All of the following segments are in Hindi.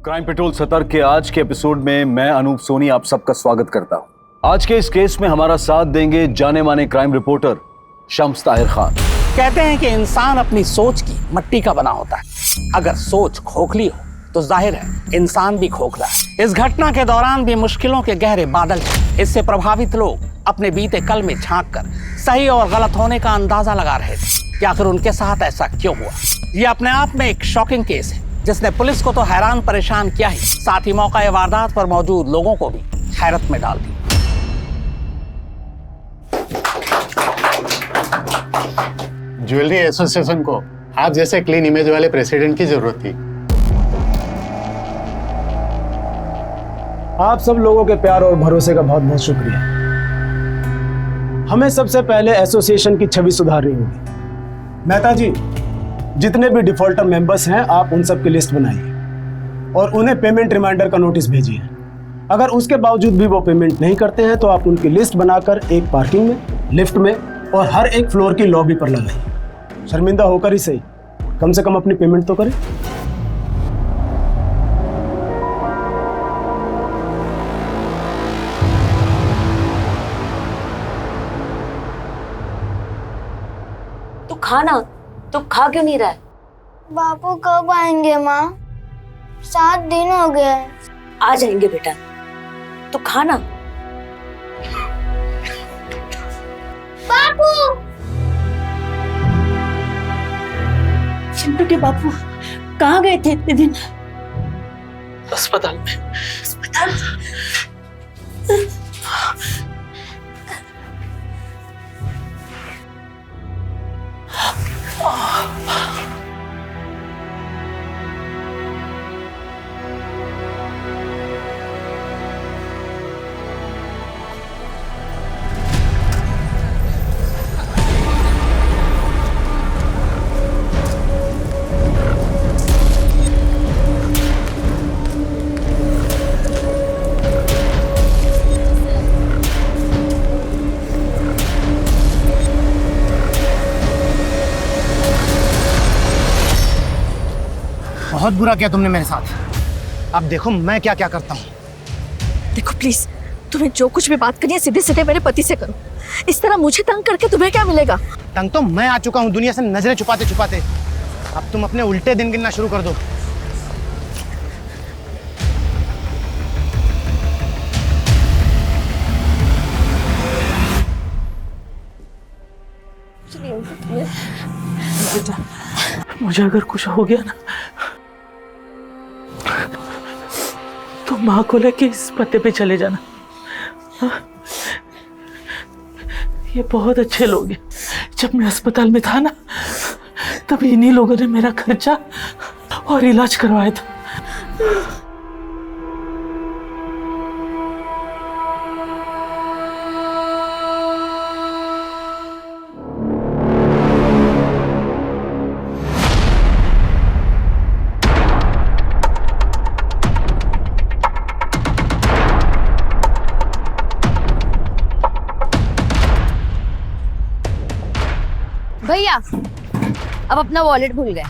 क्राइम पेट्रोल सतर्क के आज के एपिसोड में मैं अनूप सोनी आप सबका स्वागत करता हूं। आज के इस केस में हमारा साथ देंगे जाने माने क्राइम रिपोर्टर शम्स ताहिर खान। कहते हैं कि इंसान अपनी सोच की मट्टी का बना होता है। अगर सोच खोखली हो तो जाहिर है इंसान भी खोखला है। इस घटना के दौरान भी मुश्किलों के गहरे बादल थे। इससे प्रभावित लोग अपने बीते कल में झांक कर सही और गलत होने का अंदाजा लगा रहे थे कि आखिर उनके साथ ऐसा क्यों हुआ। ये अपने आप में एक शॉकिंग केस है जिसने पुलिस को तो हैरान परेशान किया ही, साथ ही मौका वारदात पर मौजूद लोगों को भी हैरत में डाल दिया। ज्वेलरी एसोसिएशन को आप जैसे क्लीन इमेज वाले प्रेसिडेंट की जरूरत थी। आप सब लोगों के प्यार और भरोसे का बहुत बहुत शुक्रिया। हमें सबसे पहले एसोसिएशन की छवि सुधारनी होगी। मेहता जी, जितने भी डिफॉल्टर मेंबर्स हैं आप उन सब की लिस्ट बनाइए और उन्हें पेमेंट रिमाइंडर का नोटिस भेजिए। अगर उसके बावजूद भी वो पेमेंट नहीं करते हैं तो आप उनकी लिस्ट बनाकर एक पार्किंग में, लिफ्ट में और हर एक फ्लोर की लॉबी पर लगाइए। शर्मिंदा होकर ही सही, कम से कम अपनी पेमेंट तो करें। तो खा क्यों नहीं रहा है? बापू कब आएंगे माँ? 7 दिन हो गए। आ जाएंगे बेटा, तो खाना। बापू! चिंटू के बापू कहाँ गए थे इतने दिन? अस्पताल में। अस्पताल? बहुत बुरा किया तुमने मेरे साथ। अब देखो मैं क्या क्या करता हूँ। देखो प्लीज, तुम्हें जो कुछ भी बात करनी है सीधे सीधे मेरे पति से करो। इस तरह मुझे तंग करके तुम्हें क्या मिलेगा? तंग तो मैं आ चुका हूँ दुनिया से नजरें छुपाते छुपाते। अब तुम अपने उल्टे दिन गिनना शुरू कर दो। बेटा, मुझे अगर कुछ हो गया ना तो माँ को लेके इस पते पे चले जाना। ये बहुत अच्छे लोग हैं। जब मैं अस्पताल में था ना तब इन्हीं लोगों ने मेरा खर्चा और इलाज करवाया था। भैया, अब अपना वॉलेट भूल गए।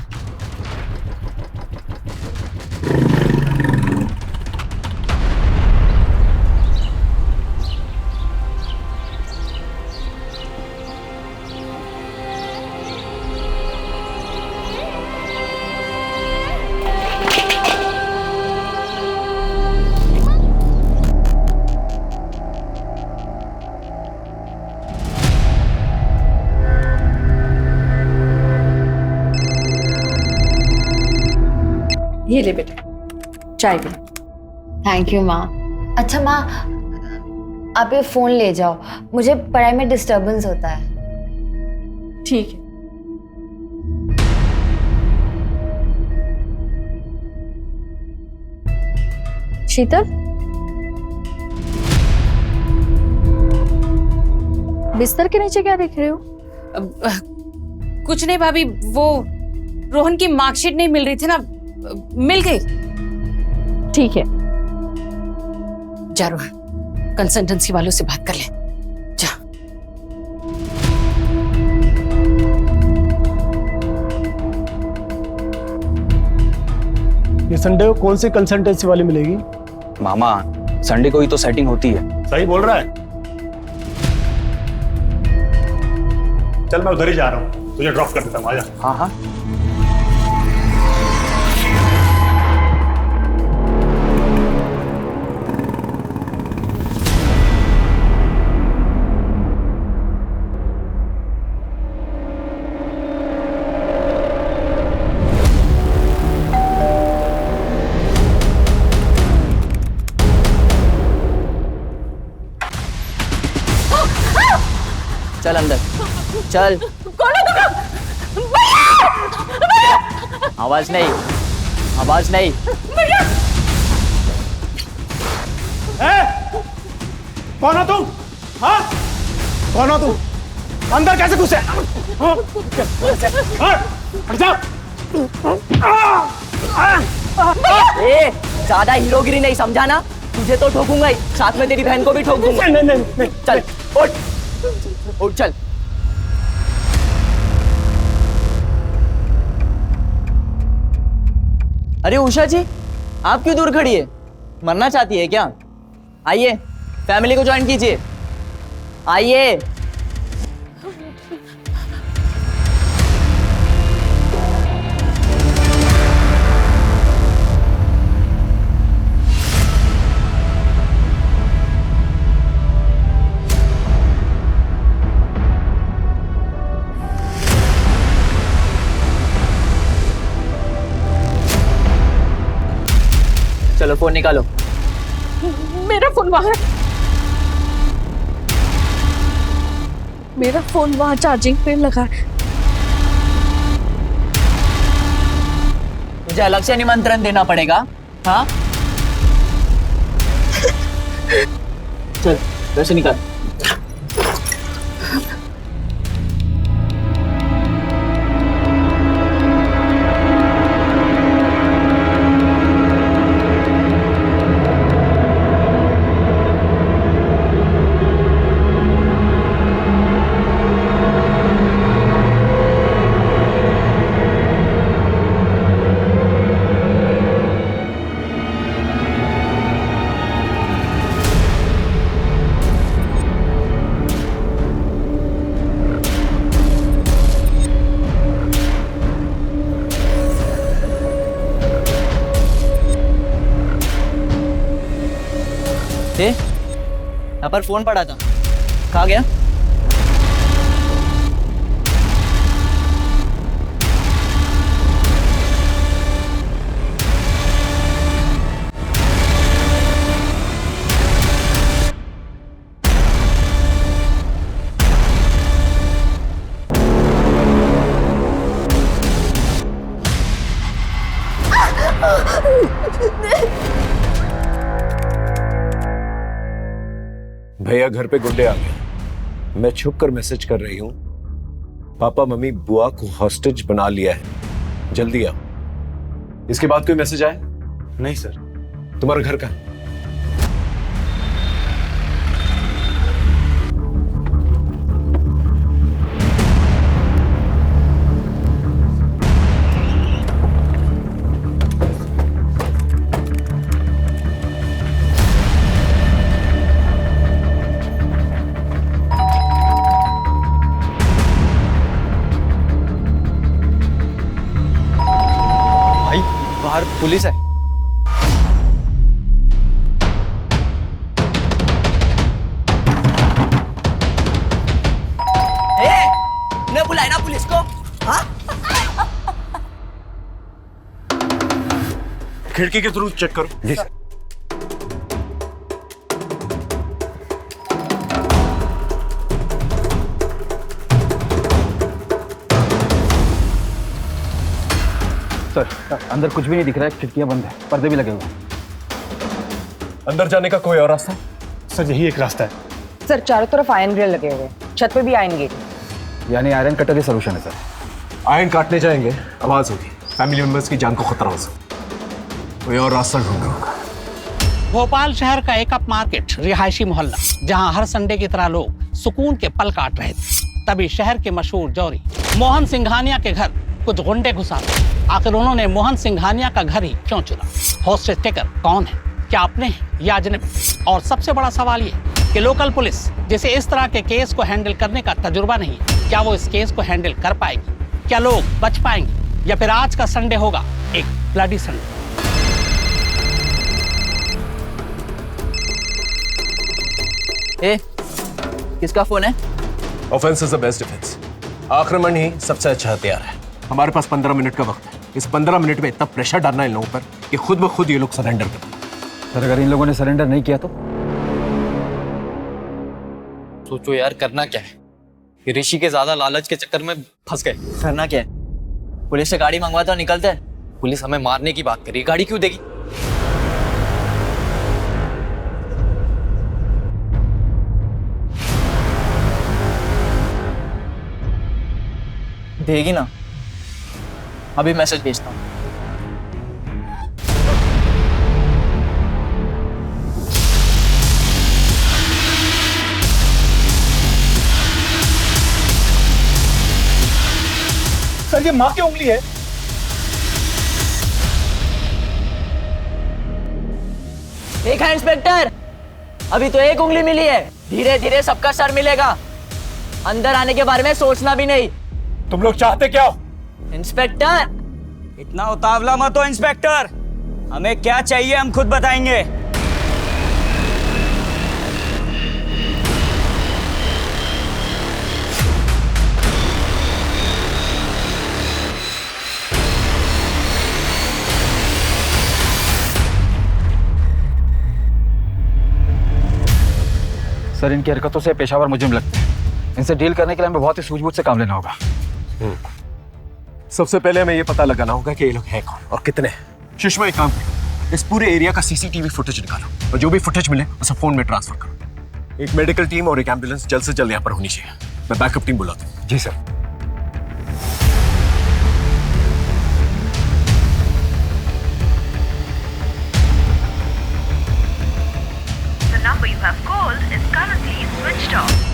ये ले बेटा, चाय पी। थैंक यू माँ। अच्छा माँ, आप ये फोन ले जाओ, मुझे पढ़ाई में डिस्टरबेंस होता है। ठीक है। शीतल, बिस्तर के नीचे क्या देख रहे हो? कुछ नहीं भाभी, वो रोहन की मार्कशीट नहीं मिल रही थी ना, मिल गई। ठीक है, जा रोहन, कंसल्टेंसी वालों से बात कर ले। जा। ये संडे को कौन सी कंसल्टेंसी वाली मिलेगी? मामा संडे को ही तो सेटिंग होती है। सही बोल रहा है। चल मैं उधर ही जा रहा हूँ, तुझे ड्रॉप कर देता हूँ, आजा। हाँ हाँ। चल अंदर चल। आवाज नहीं, आवाज नहीं। कौन हो तुम? हाँ कौन हो तुम? अंदर कैसे घुसे? हट जाओ। ए ज्यादा हीरोगिरी नहीं, समझा ना? तुझे तो ठोकूंगा ही, साथ में तेरी बहन को भी ठोक दूंगा। नहीं। चल उठ उठ चल। अरे उषा जी, आप क्यों दूर खड़ी है? मरना चाहती है क्या? आइए फैमिली को ज्वाइन कीजिए, आइए। चलो फोन निकालो। मेरा फोन वहां है, मेरा फोन वहां चार्जिंग पे लगा है। मुझे अलग से निमंत्रण देना पड़ेगा? हाँ चल वैसे निकाल। यहाँ पर फोन पड़ा था, कहाँ गया? भैया घर पे गुंडे आ गए। मैं छुप कर मैसेज कर रही हूँ, पापा मम्मी बुआ को हॉस्टेज बना लिया है, जल्दी आओ। इसके बाद कोई मैसेज आया? नहीं सर। तुम्हारा घर कहाँ? बाहर पुलिस है। ने बुलाए ना पुलिस को? हाँ? खिड़की के थ्रू चेक करो। जी सर। सर अंदर कुछ भी नहीं दिख रहा है, खिड़कियां बंद है, पर्दे भी लगे हुए हैं। अंदर जाने का कोई और रास्ता? सर यही एक रास्ता है। सर चारों तरफ आयरन ग्रिल लगे हुए, छत पे भी आयरन गेट। यानी आयरन कटर ही सोल्यूशन है सर। आयरन काटने जाएंगे, आवाज होगी, फैमिली मेंबर्स की जान को खतरा हो सकता, कोई और रास्ता ढूंढ होगा। भोपाल शहर का एक अप मार्केट रिहायशी मोहल्ला, जहां हर संडे की तरह लोग सुकून के पल काट रहे थे, तभी शहर के मशहूर जौहरी मोहन सिंघानिया के घर कुछ गुंडे घुसा थे। आखिर उन्होंने मोहन सिंघानिया का घर ही क्यों चुना? हॉस्टेज टेकर कौन है? क्या अपने हैं या अजनबी? और सबसे बड़ा सवाल ये कि लोकल पुलिस जिसे इस तरह के केस को हैंडल करने का तजुर्बा नहीं है, क्या वो इस केस को हैंडल कर पाएगी? क्या लोग बच पाएंगे या फिर आज का संडे होगा एक ब्लडी संडे? ए, किसका फोन है? Offence is the best defence. आक्रमण ही सबसे अच्छा हथियार है। हमारे पास 15 मिनट का वक्त है। इस 15 मिनट में इतना प्रेशर डालना इन लोगों पर कि खुद ब खुद ये लोग सरेंडर कर दें। सर अगर इन लोगों ने सरेंडर नहीं किया तो? सोचो यार, करना क्या है? ये ऋषि के ज्यादा लालच के चक्कर में फंस गए। करना क्या है? पुलिस से गाड़ी मंगवाते और निकलते हैं। पुलिस हमें मारने की बात करी, गाड़ी क्यों देगी? देगी ना। अभी मैसेज भेजता हूँ। सर ये माँ की उंगली है। देखा इंस्पेक्टर, अभी तो एक उंगली मिली है, धीरे धीरे सबका सर मिलेगा। अंदर आने के बारे में सोचना भी नहीं। तुम लोग चाहते क्या हो? इंस्पेक्टर, इतना उतावला मत हो इंस्पेक्टर। हमें क्या चाहिए हम खुद बताएंगे। सर इनकी हरकतों से पेशावर मुजरिम लगते हैं। इनसे डील करने के लिए हमें बहुत ही सूझबूझ से काम लेना होगा। सबसे पहले हमें ये पता लगाना होगा कि ये लोग हैं कौन और कितने हैं। सुषमा एक काम करो, इस पूरे एरिया का सीसीटीवी फुटेज निकालो और जो भी फुटेज मिले उसे फोन में ट्रांसफर करो। एक मेडिकल टीम और एक एम्बुलेंस जल्द से जल्द यहाँ पर होनी चाहिए। मैं बैकअप टीम बुलाता हूँ। जी सर।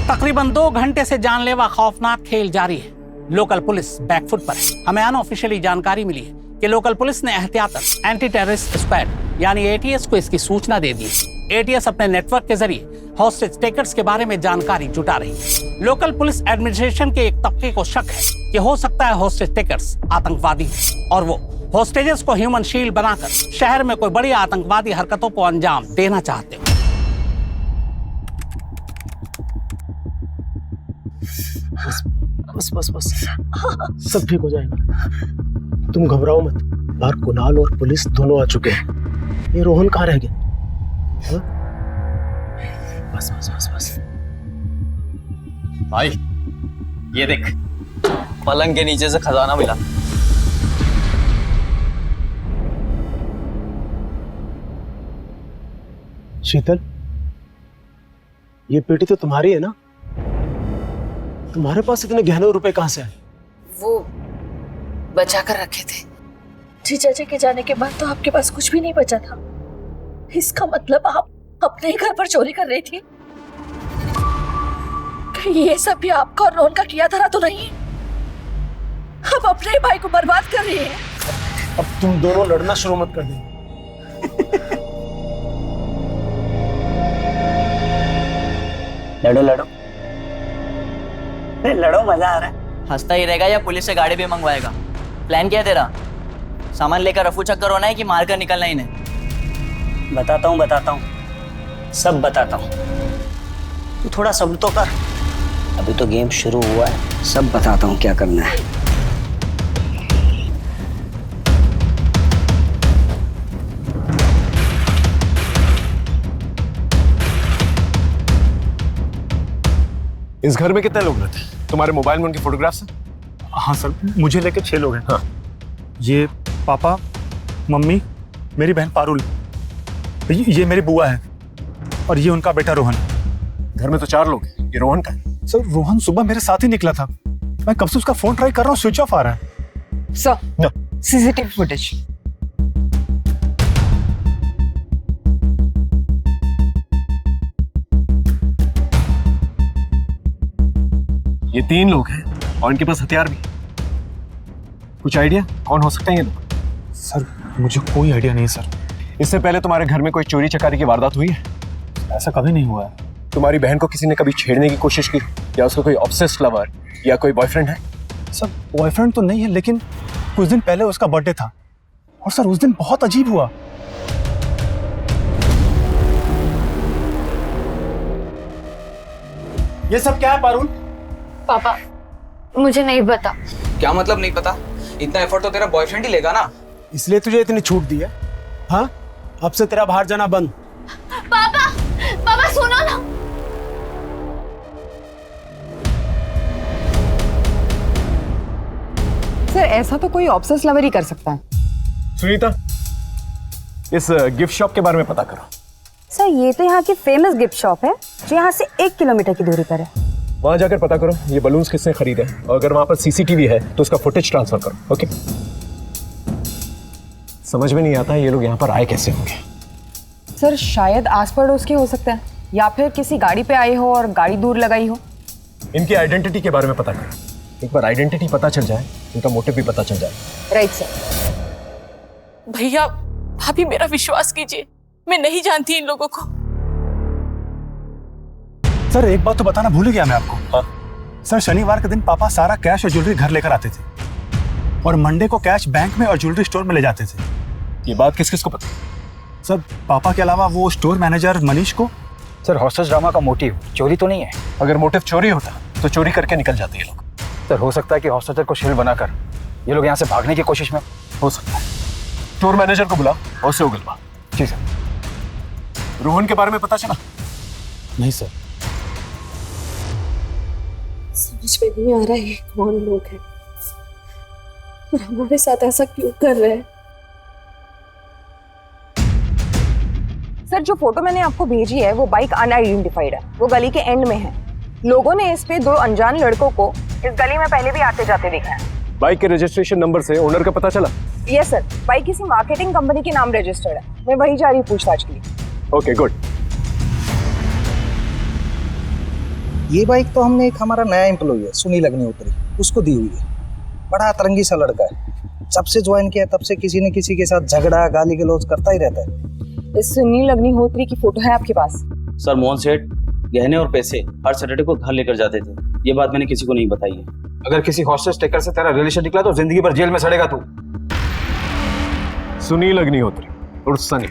तकरीबन 2 घंटे से जानलेवा खौफनाक खेल जारी है। लोकल पुलिस बैकफुट पर है। हमें अनऑफिशियली जानकारी मिली है कि लोकल पुलिस ने एहतियातन एंटी टेररिस्ट स्क्वाड यानी एटीएस को इसकी सूचना दे दी है। एटीएस अपने नेटवर्क के जरिए हॉस्टेज टेकर्स के बारे में जानकारी जुटा रही है। लोकल पुलिस एडमिनिस्ट्रेशन के एक तबके को शक है कि हो सकता है हॉस्टेज टेकर्स आतंकवादी हो और वो हॉस्टेजेस को ह्यूमन शील्ड बनाकर शहर में कोई बड़ी आतंकवादी हरकतों को अंजाम देना चाहते हो। बस बस बस सब ठीक हो जाएगा। तुम घबराओ मत। बाहर कुणाल और पुलिस दोनों आ चुके हैं। ये रोहन कहाँ रह गया? हाँ? बस बस बस बस। भाई ये देख, पलंग के नीचे से खजाना मिला। शीतल, ये पेटी तो तुम्हारी है ना? तुम्हारे पास इतने गहने रुपए कहाँ से आए? वो बचा कर रखे थे। जीजा जी के जाने के बाद तो आपके पास कुछ भी नहीं बचा था। इसका मतलब आप अपने ही घर पर चोरी कर रही थी? कहीं ये सब भी आपका और रोहन का किया धरा तो नहीं? अब अपने ही भाई को बर्बाद कर रही है। अब तुम दोनों लड़ना शुरू मत कर देना। लड़ो लड़ो लड़ो, मजा आ रहा है। हंसता ही रहेगा या पुलिस से गाड़ी भी मंगवाएगा? प्लान क्या है तेरा? सामान लेकर रफू चक्कर होना है कि मारकर निकलना ही नहीं? बताता हूँ, सब बताता हूँ। तू थोड़ा सब्र तो कर, अभी तो गेम शुरू हुआ है। सब बताता हूँ क्या करना है। इस घर में कितने लोग रहते हैं? तुम्हारे मोबाइल में उनकी फोटोग्राफ्स हैं? हाँ सर, मुझे लेके 6 लोग हैं। हाँ, ये पापा, मम्मी, मेरी बहन पारुल, ये मेरी बुआ है और ये उनका बेटा रोहन। घर में तो 4 लोग हैं। ये रोहन का है? सर रोहन सुबह मेरे साथ ही निकला था। मैं कब से उसका फोन ट्राई कर रहा हूँ, स्विच ऑफ आ रहा है। Sir CCTV footage. ये 3 लोग हैं और इनके पास हथियार भी। कुछ आइडिया कौन हो सकते हैं ये लोग? सर मुझे कोई आइडिया नहीं है सर। इससे पहले तुम्हारे घर में कोई चोरी चकारी की वारदात हुई है? ऐसा कभी नहीं हुआ है। तुम्हारी बहन को किसी ने कभी छेड़ने की कोशिश की, या उसका कोई ऑब्सेस्ड लवर या कोई बॉयफ्रेंड है? सर बॉयफ्रेंड तो नहीं है, लेकिन कुछ दिन पहले उसका बर्थडे था और सर उस दिन बहुत अजीब हुआ। ये सब क्या है पारुल? पापा मुझे नहीं पता। क्या मतलब नहीं पता? इतना एफर्ट तो तेरा बॉयफ्रेंड ही लेगा ना। इसलिए तुझे इतनी छूट दी है? हाँ, अब से तेरा बाहर जाना बंद। पापा पापा सुनो ना। सर ऐसा तो कोई ऑब्सेस लवर ही कर सकता है। सुनीता, इस गिफ्ट शॉप के बारे में पता करो। सर ये तो यहाँ की फेमस गिफ्ट शॉप है जो यहाँ से 1 किलोमीटर की दूरी पर है। वहां जाकर पता करो ये बलून्स किसने खरीदे, और अगर वहां पर सीसीटीवी है तो उसका फुटेज ट्रांसफर करो। ओके? समझ में नहीं आता ये लोग यहाँ पर आए कैसे होंगे। सर शायद आस पड़ोस के हो सकते हैं, या फिर किसी गाड़ी पे आए हो और गाड़ी दूर लगाई हो। इनकी आइडेंटिटी के बारे में पता करो। एक बार आइडेंटिटी पता चल जाए, इनका मोटिव भी पता चल जाए। Right sir. भैया भाभी मेरा विश्वास कीजिए, मैं नहीं जानती इन लोगों को। सर एक बात तो बताना भूल गया मैं आपको। हाँ? सर शनिवार के दिन पापा सारा कैश और ज्वेलरी घर लेकर आते थे और मंडे को कैश बैंक में और ज्वेलरी स्टोर में ले जाते थे। ये बात किस किस को पता? सर पापा के अलावा वो स्टोर मैनेजर मनीष को। सर हॉस्टेज ड्रामा का मोटिव चोरी तो नहीं है? अगर मोटिव चोरी होता तो चोरी करके निकल जाते ये लोग। सर हो सकता है कि हॉस्टेजर को शील्ड बनाकर ये लोग यहाँ से भागने की कोशिश में। हो सकता है। स्टोर मैनेजर को बुलाओ और उसे उगलवा। ठीक है। रोहन के बारे में पता चला? नहीं सर। समझ में नहीं आ रहा है कौन लोग हैं और हमारे साथ ऐसा क्यों कर रहे हैं। सर जो फोटो मैंने आपको भेजी है वो बाइक अनआइडेंटिफाइड है, वो गली के एंड में है। लोगों ने इस पे 2 अनजान लड़कों को इस गली में पहले भी आते जाते देखा है। बाइक के रजिस्ट्रेशन नंबर से ओनर का पता चला? यस सर, बाइक किसी मार्केटिंग कंपनी के नाम रजिस्टर्ड है। मैं वही जा रही हूँ पूछताछ के लिए। Okay good. ये बाइक तो हमने एक हमारा नया एम्प्लॉय है सुनील अग्निहोत्री, उसको दी हुई है। बड़ा अतरंगी सा लड़का है, जब से ज्वाइन किया तब से किसी न किसी के साथ झगड़ा गाली गलौज करता ही रहता है। इस सुनील अग्निहोत्री की फोटो है आपके पास? सर मोहन सेठ गहने और पैसे हर सैटरडे को घर लेकर जाते थे, ये बात मैंने किसी को नहीं बताई है। अगर किसी हॉस्टेज टेकर से तेरा रिलेशन निकला तो जिंदगी भर जेल में सड़ेगा तू। सुनील अग्निहोत्री उर्फ सनी।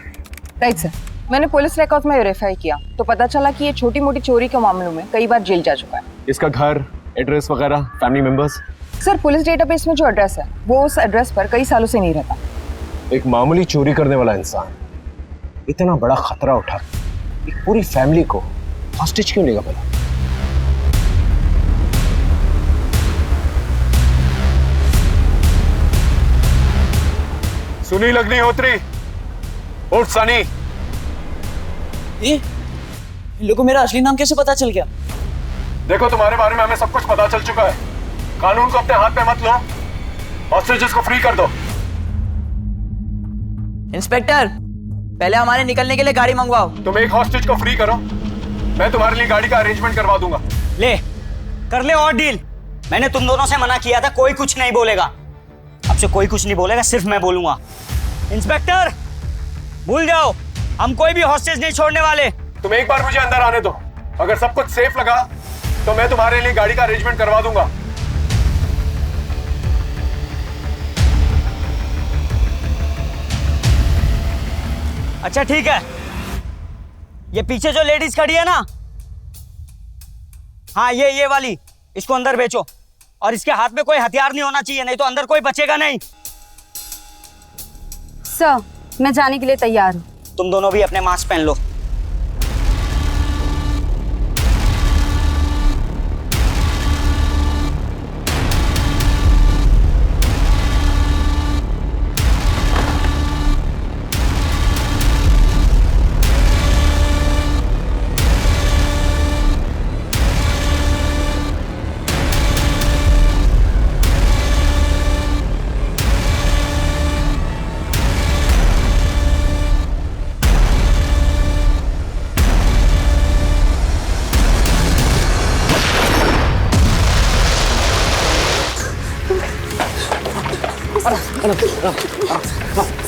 राइट सर, मैंने पुलिस रिकॉर्ड में वेरीफाई किया तो पता चला कि ये छोटी मोटी चोरी के मामलों में कई बार जेल जा चुका है। इसका घर, एड्रेस वगैरह, family members? Sir police database में जो एड्रेस है वो उस एड्रेस पर कई सालों से नहीं रहता। एक मामूली चोरी करने वाला इंसान इतना बड़ा खतरा उठा, एक पूरी फैमिली को हॉस्टेज क्यों लेगा भला? सुनील अग्निहोत्री उर्फ सनी। ये इन लोगों को मेरा असली नाम कैसे पता चल गया? देखो तुम्हारे बारे में हमें सब कुछ पता चल चुका है। कानून को अपने हाथ में मत लो, हॉस्टेजेस को फ्री कर दो। इंस्पेक्टर पहले हमारे निकलने के लिए गाड़ी मंगवाओ। तुम एक हॉस्टेज को फ्री करो, मैं तुम्हारे लिए गाड़ी का अरेंजमेंट करवा दूंगा। ले कर ले और डील। मैंने तुम दोनों से मना किया था, कोई कुछ नहीं बोलेगा। अब से कोई कुछ नहीं बोलेगा, सिर्फ मैं बोलूंगा। इंस्पेक्टर भूल जाओ, हम कोई भी हॉस्टेज नहीं छोड़ने वाले। तुम एक बार मुझे अंदर आने दो, अगर सब कुछ सेफ लगा तो मैं तुम्हारे लिए गाड़ी का अरेंजमेंट करवा दूंगा। अच्छा ठीक है, ये पीछे जो लेडीज खड़ी है ना, हाँ ये वाली, इसको अंदर बेचो और इसके हाथ में कोई हथियार नहीं होना चाहिए, नहीं तो अंदर कोई बचेगा नहीं। सर मैं जाने के लिए तैयार हूँ। तुम दोनों भी अपने मास्क पहन लो।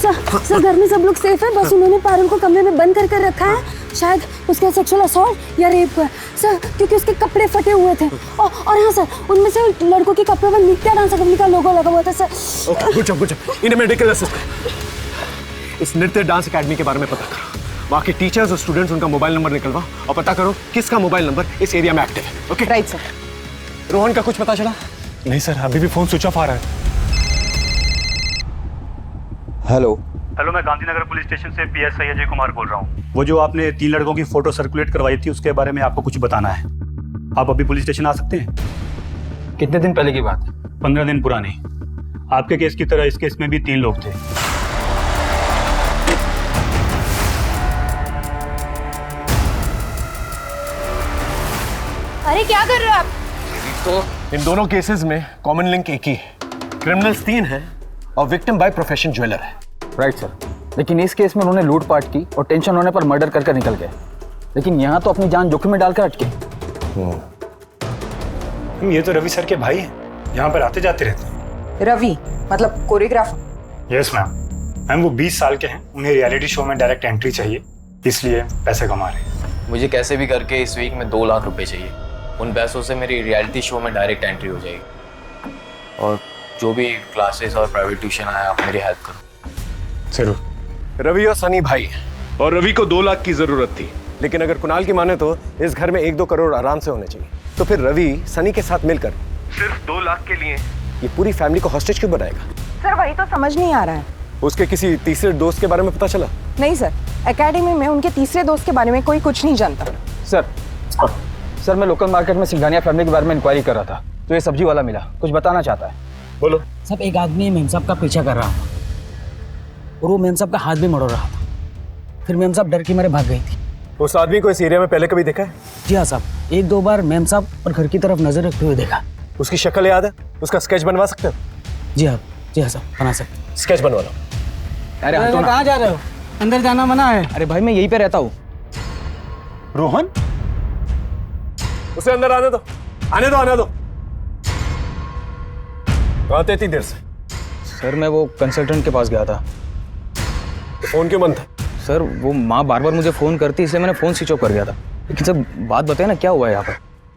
सर घर में सब लोग सेफ है, बस उन्होंने पारुल को कमरे में बंद कर रखा है। शायद उसका सेक्सुअल असॉल्ट या रेप हुआ है सर, क्योंकि उसके कपड़े फटे हुए थे। और हाँ सर, उनमें से लड़कों के कपड़े पर नित्या डांस अकेडमी का लोगो लगा हुआ था सर। Okay, good job. इन्हें मेडिकल असिस्टेंट इस नृत्य डांस एकेडमी के बारे में पता करो। वहाँ के टीचर्स और स्टूडेंट्स, उनका मोबाइल नंबर निकलवाओ और पता करो किसका मोबाइल नंबर इस एरिया में एक्टिव है। Okay right sir. रोहन का कुछ पता चला? नहीं सर, अभी भी फोन स्विच ऑफ आ रहा है। हेलो हेलो, मैं गांधीनगर पुलिस स्टेशन से पीएसआई अजय कुमार बोल रहा हूँ। वो जो आपने 3 लड़कों की फोटो सर्कुलेट करवाई थी, उसके बारे में आपको कुछ बताना है। आप अभी पुलिस स्टेशन आ सकते हैं? कितने दिन पहले की बात है? 15 दिन पुरानी। आपके केस की तरह इस केस में भी 3 लोग थे। अरे क्या कर रहे हो आप? तो इन दोनों केसेस में कॉमन लिंक एक ही है। क्रिमिनल्स 3 हैं और विक्टिम बाय प्रोफेशन ज्वेलर है। राइट सर, लेकिन इस केस में उन्होंने लूटपाट की और टेंशन होने पर मर्डर करके निकल गए, लेकिन यहाँ तो अपनी जान जोखिम में डालकर अटके। ये तो रवि सर के भाई हैं, यहाँ पर आते जाते रहते हैं। रवि मतलब कोरियोग्राफर? Yes ma'am. मैम वो 20 साल के हैं, उन्हें रियलिटी शो में डायरेक्ट एंट्री चाहिए, इसलिए पैसे कमा रहे हैं। मुझे कैसे भी करके इस वीक में 2 लाख रुपए चाहिए। उन पैसों से मेरी रियलिटी शो में डायरेक्ट एंट्री हो जाएगी, और जो भी क्लासेस और प्राइवेट ट्यूशन आया, आप मेरी हेल्प करो। जरूर। रवि और सनी भाई, और रवि को 2 लाख की जरूरत थी, लेकिन अगर कुणाल की माने तो इस घर में 1-2 करोड़ आराम से होने चाहिए। तो फिर रवि सनी के साथ मिलकर सिर्फ 2 लाख के लिए ये पूरी फैमिली को हॉस्टेज क्यों बनाएगा? सर वही तो समझ नहीं आ रहा है। उसके किसी तीसरे दोस्त के बारे में पता चला? नहीं सर, एकेडमी में उनके तीसरे दोस्त के बारे में कोई कुछ नहीं जानता। सर मैं लोकल मार्केट में सिंघानिया फैमिली के बारे में इंक्वायरी कर रहा था, तो ये सब्जी वाला मिला, कुछ बताना चाहता है। बोलो। सब एक आदमी मेम साहब का पीछा कर रहा था और वो मेम साहब का हाथ भी मरोड़ रहा था। फिर मेम साहब डर के मारे भाग गई थी। उस आदमी को इस एरिया में पहले कभी देखा है? जी हाँ साहब, 1-2 बार मेम साहब और घर की तरफ नजर रखते हुए देखा। उसकी शक्ल याद है? उसका स्केच बनवा सकते हो? जी हाँ साहब, बना सकते। स्केच बनवा लो। अरे कहाँ जा रहे हो? अंदर जाना मना है। अरे भाई मैं यहीं पे रहता हूँ। रोहन, उसे अंदर आने दो, आने दो। कहाँ थे इतनी देर से? सर मैं वो कंसल्टेंट के पास गया था। तो फोन क्यों बंद था? सर वो माँ बार बार मुझे फोन करती, इसलिए मैंने फोन स्विच ऑफ कर गया था। लेकिन सर बात बताए ना, क्या हुआ है यहाँ पर?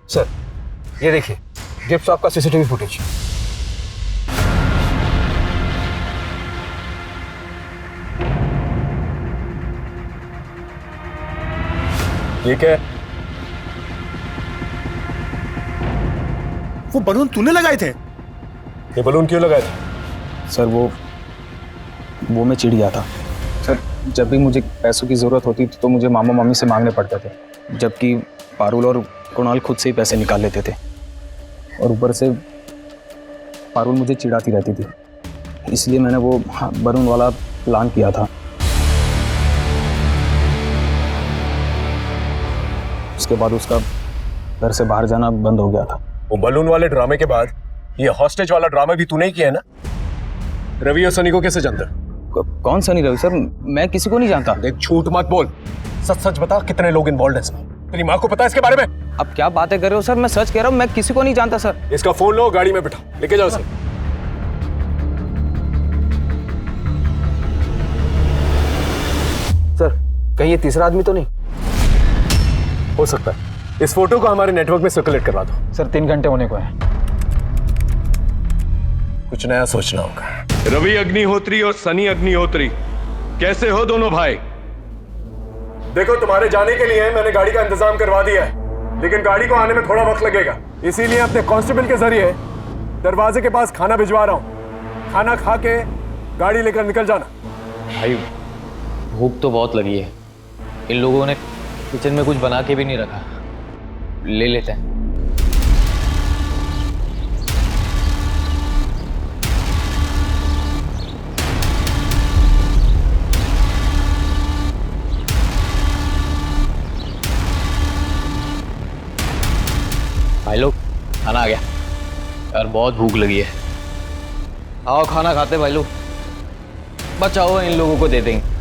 सर ये देखिए, गिफ्ट शॉप का सीसीटीवी फुटेज। ये क्या है? वो बलून तूने लगाए थे? ये बलून क्यों लगाए थे? सर वो मैं चिढ़ गया था। सर जब भी मुझे पैसों की ज़रूरत होती थी तो मुझे मामा मामी से मांगने पड़ते थे, जबकि पारुल और कुणाल खुद से ही पैसे निकाल लेते थे। और ऊपर से पारुल मुझे चिढ़ाती रहती थी, इसलिए मैंने वो बलून वाला प्लान किया था। उसके बाद उसका घर से बाहर जाना बंद हो गया था। वो बलून वाले ड्रामे के बाद ये हॉस्टेज वाला ड्रामा भी तूने ही किया है ना? रवि और सनी को कैसे जानता? कौन सनी? रवि सर मैं किसी को नहीं जानता। देख झूठ मत बोल, सच सच बता, कितने लोग इन्वॉल्व हैं इसमें? तेरी माँ को पता है इसके बारे में? अब क्या बातें कर रहे हो सर? मैं सच कह रहा हूँ, मैं किसी को नहीं जानता सर। इसका फोन लो, गाड़ी में बिठाओ, लेके जाओ सर। सर कहीं ये तीसरा आदमी तो नहीं? हो सकता है। इस फोटो को हमारे नेटवर्क में सर्कुलेट करवा दो। सर 3 घंटे होने को है। कुछ नया सोचना होगा। रवि अग्निहोत्री और सनी अग्निहोत्री, कैसे हो दोनों भाई? देखो तुम्हारे जाने के लिए मैंने गाड़ी का इंतजाम करवा दिया है, लेकिन गाड़ी को आने में थोड़ा वक्त लगेगा, इसीलिए अपने कांस्टेबल के जरिए दरवाजे के पास खाना भिजवा रहा हूँ। खाना खा के गाड़ी लेकर निकल जाना। भाई भूख तो बहुत लगी है, इन लोगों ने किचन में कुछ बना के भी नहीं रखा, ले लेते हैं। भाई लोग खाना आ गया यार, बहुत भूख लगी है। आओ खाना खाते भाई लोग, बचाओ इन लोगों को दे देंगे।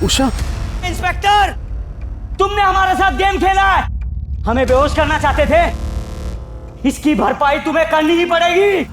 उषा, इंस्पेक्टर तुमने हमारे साथ गेम खेला है, हमें बेहोश करना चाहते थे, इसकी भरपाई तुम्हें करनी ही पड़ेगी।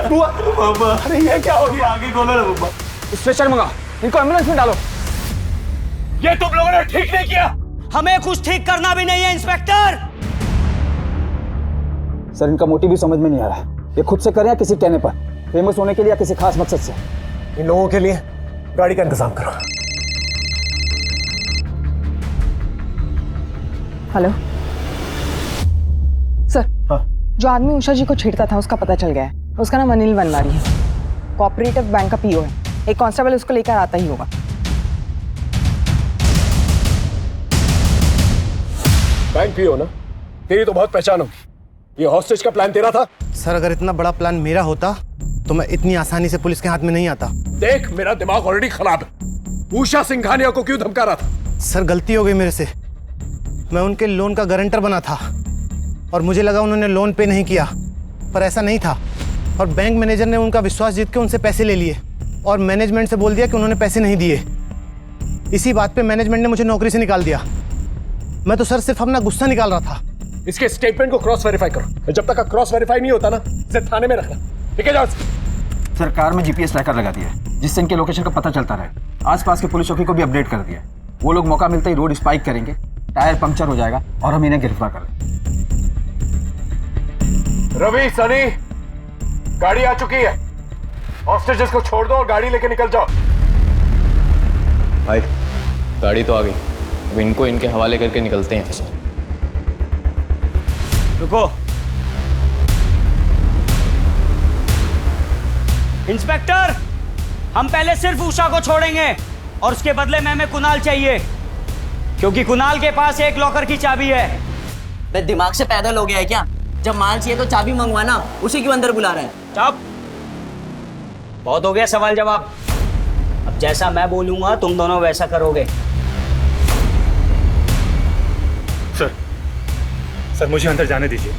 बुआ बुआ अरे ये क्या हो गया? आगे खोलो ना बुआ। स्ट्रेचर मंगा, इनको एम्बुलेंस में डालो। ये तुम लोगों ने ठीक नहीं किया। हमें कुछ ठीक करना भी नहीं है इंस्पेक्टर। सर इनका मोटिव भी समझ में नहीं आ रहा। ये खुद से करें या किसी कहने पर, फेमस होने के लिए या किसी खास मकसद से। इन लोगों के लिए गाड़ी का इंतजाम करो। Hello sir. जो आदमी उषा जी को छेड़ता था उसका पता चल गया है। उसका नाम अनिल वनवारी है, कोऑपरेटिव बैंक का पीओ है। एक कांस्टेबल उसको लेकर आता ही होगा। बैंक पीओ ना? तेरी तो बहुत पहचान होगी। ये हॉस्टेज का प्लान तेरा था? सर अगर इतना बड़ा प्लान मेरा होता तो मैं इतनी आसानी से पुलिस के हाथ में नहीं आता। देख मेरा दिमाग ऑलरेडी खराब है। उषा सिंघानिया को क्यों धमका रहा था? सर गलती हो गई मेरे से। मैं उनके लोन का गारंटर बना था और मुझे लगा उन्होंने लोन पे नहीं किया, पर ऐसा नहीं था। और बैंक मैनेजर ने उनका विश्वास जीत के उनसे पैसे ले लिए और मैनेजमेंट से बोल दिया कि उन्होंने पैसे नहीं दिए। इसी बात पे मैनेजमेंट ने मुझे नौकरी से निकाल दिया। मैं तो सर सिर्फ अपना गुस्सा निकाल रहा था। इसके स्टेटमेंट को क्रॉस वेरीफाई करो। जब तक क्रॉस वेरीफाई नहीं होता ना, इसे थाने में रखना। ठीक है जाओ। सरकार में जीपीएस ट्रैकर लगा दिया है जिससे इनके लोकेशन का पता चलता रहे। आसपास के पुलिस चौकी को भी अपडेट कर दिया है। वो लोग मौका मिलते ही रोड स्पाइक करेंगे, टायर पंक्चर हो जाएगा और हम इन्हें गिरफ्तार कर लेंगे। रवि, सनी, गाड़ी आ चुकी है। हॉस्टेजेस को छोड़ दो और गाड़ी लेके निकल जाओ। भाई गाड़ी तो आ गई, अब इनको इनके हवाले करके निकलते हैं। रुको। इंस्पेक्टर, हम पहले सिर्फ उषा को छोड़ेंगे और उसके बदले में हमें कुणाल चाहिए, क्योंकि कुणाल के पास एक लॉकर की चाबी है। बे दिमाग से पैदल हो गया है क्या? जब माल चाहिए तो चाबी मंगवाना, उसी क्यों अंदर बुला रहा है? चुप। बहुत हो गया सवाल जवाब। अब जैसा मैं बोलूंगा तुम दोनों वैसा करोगे। सर मुझे अंदर जाने दीजिए।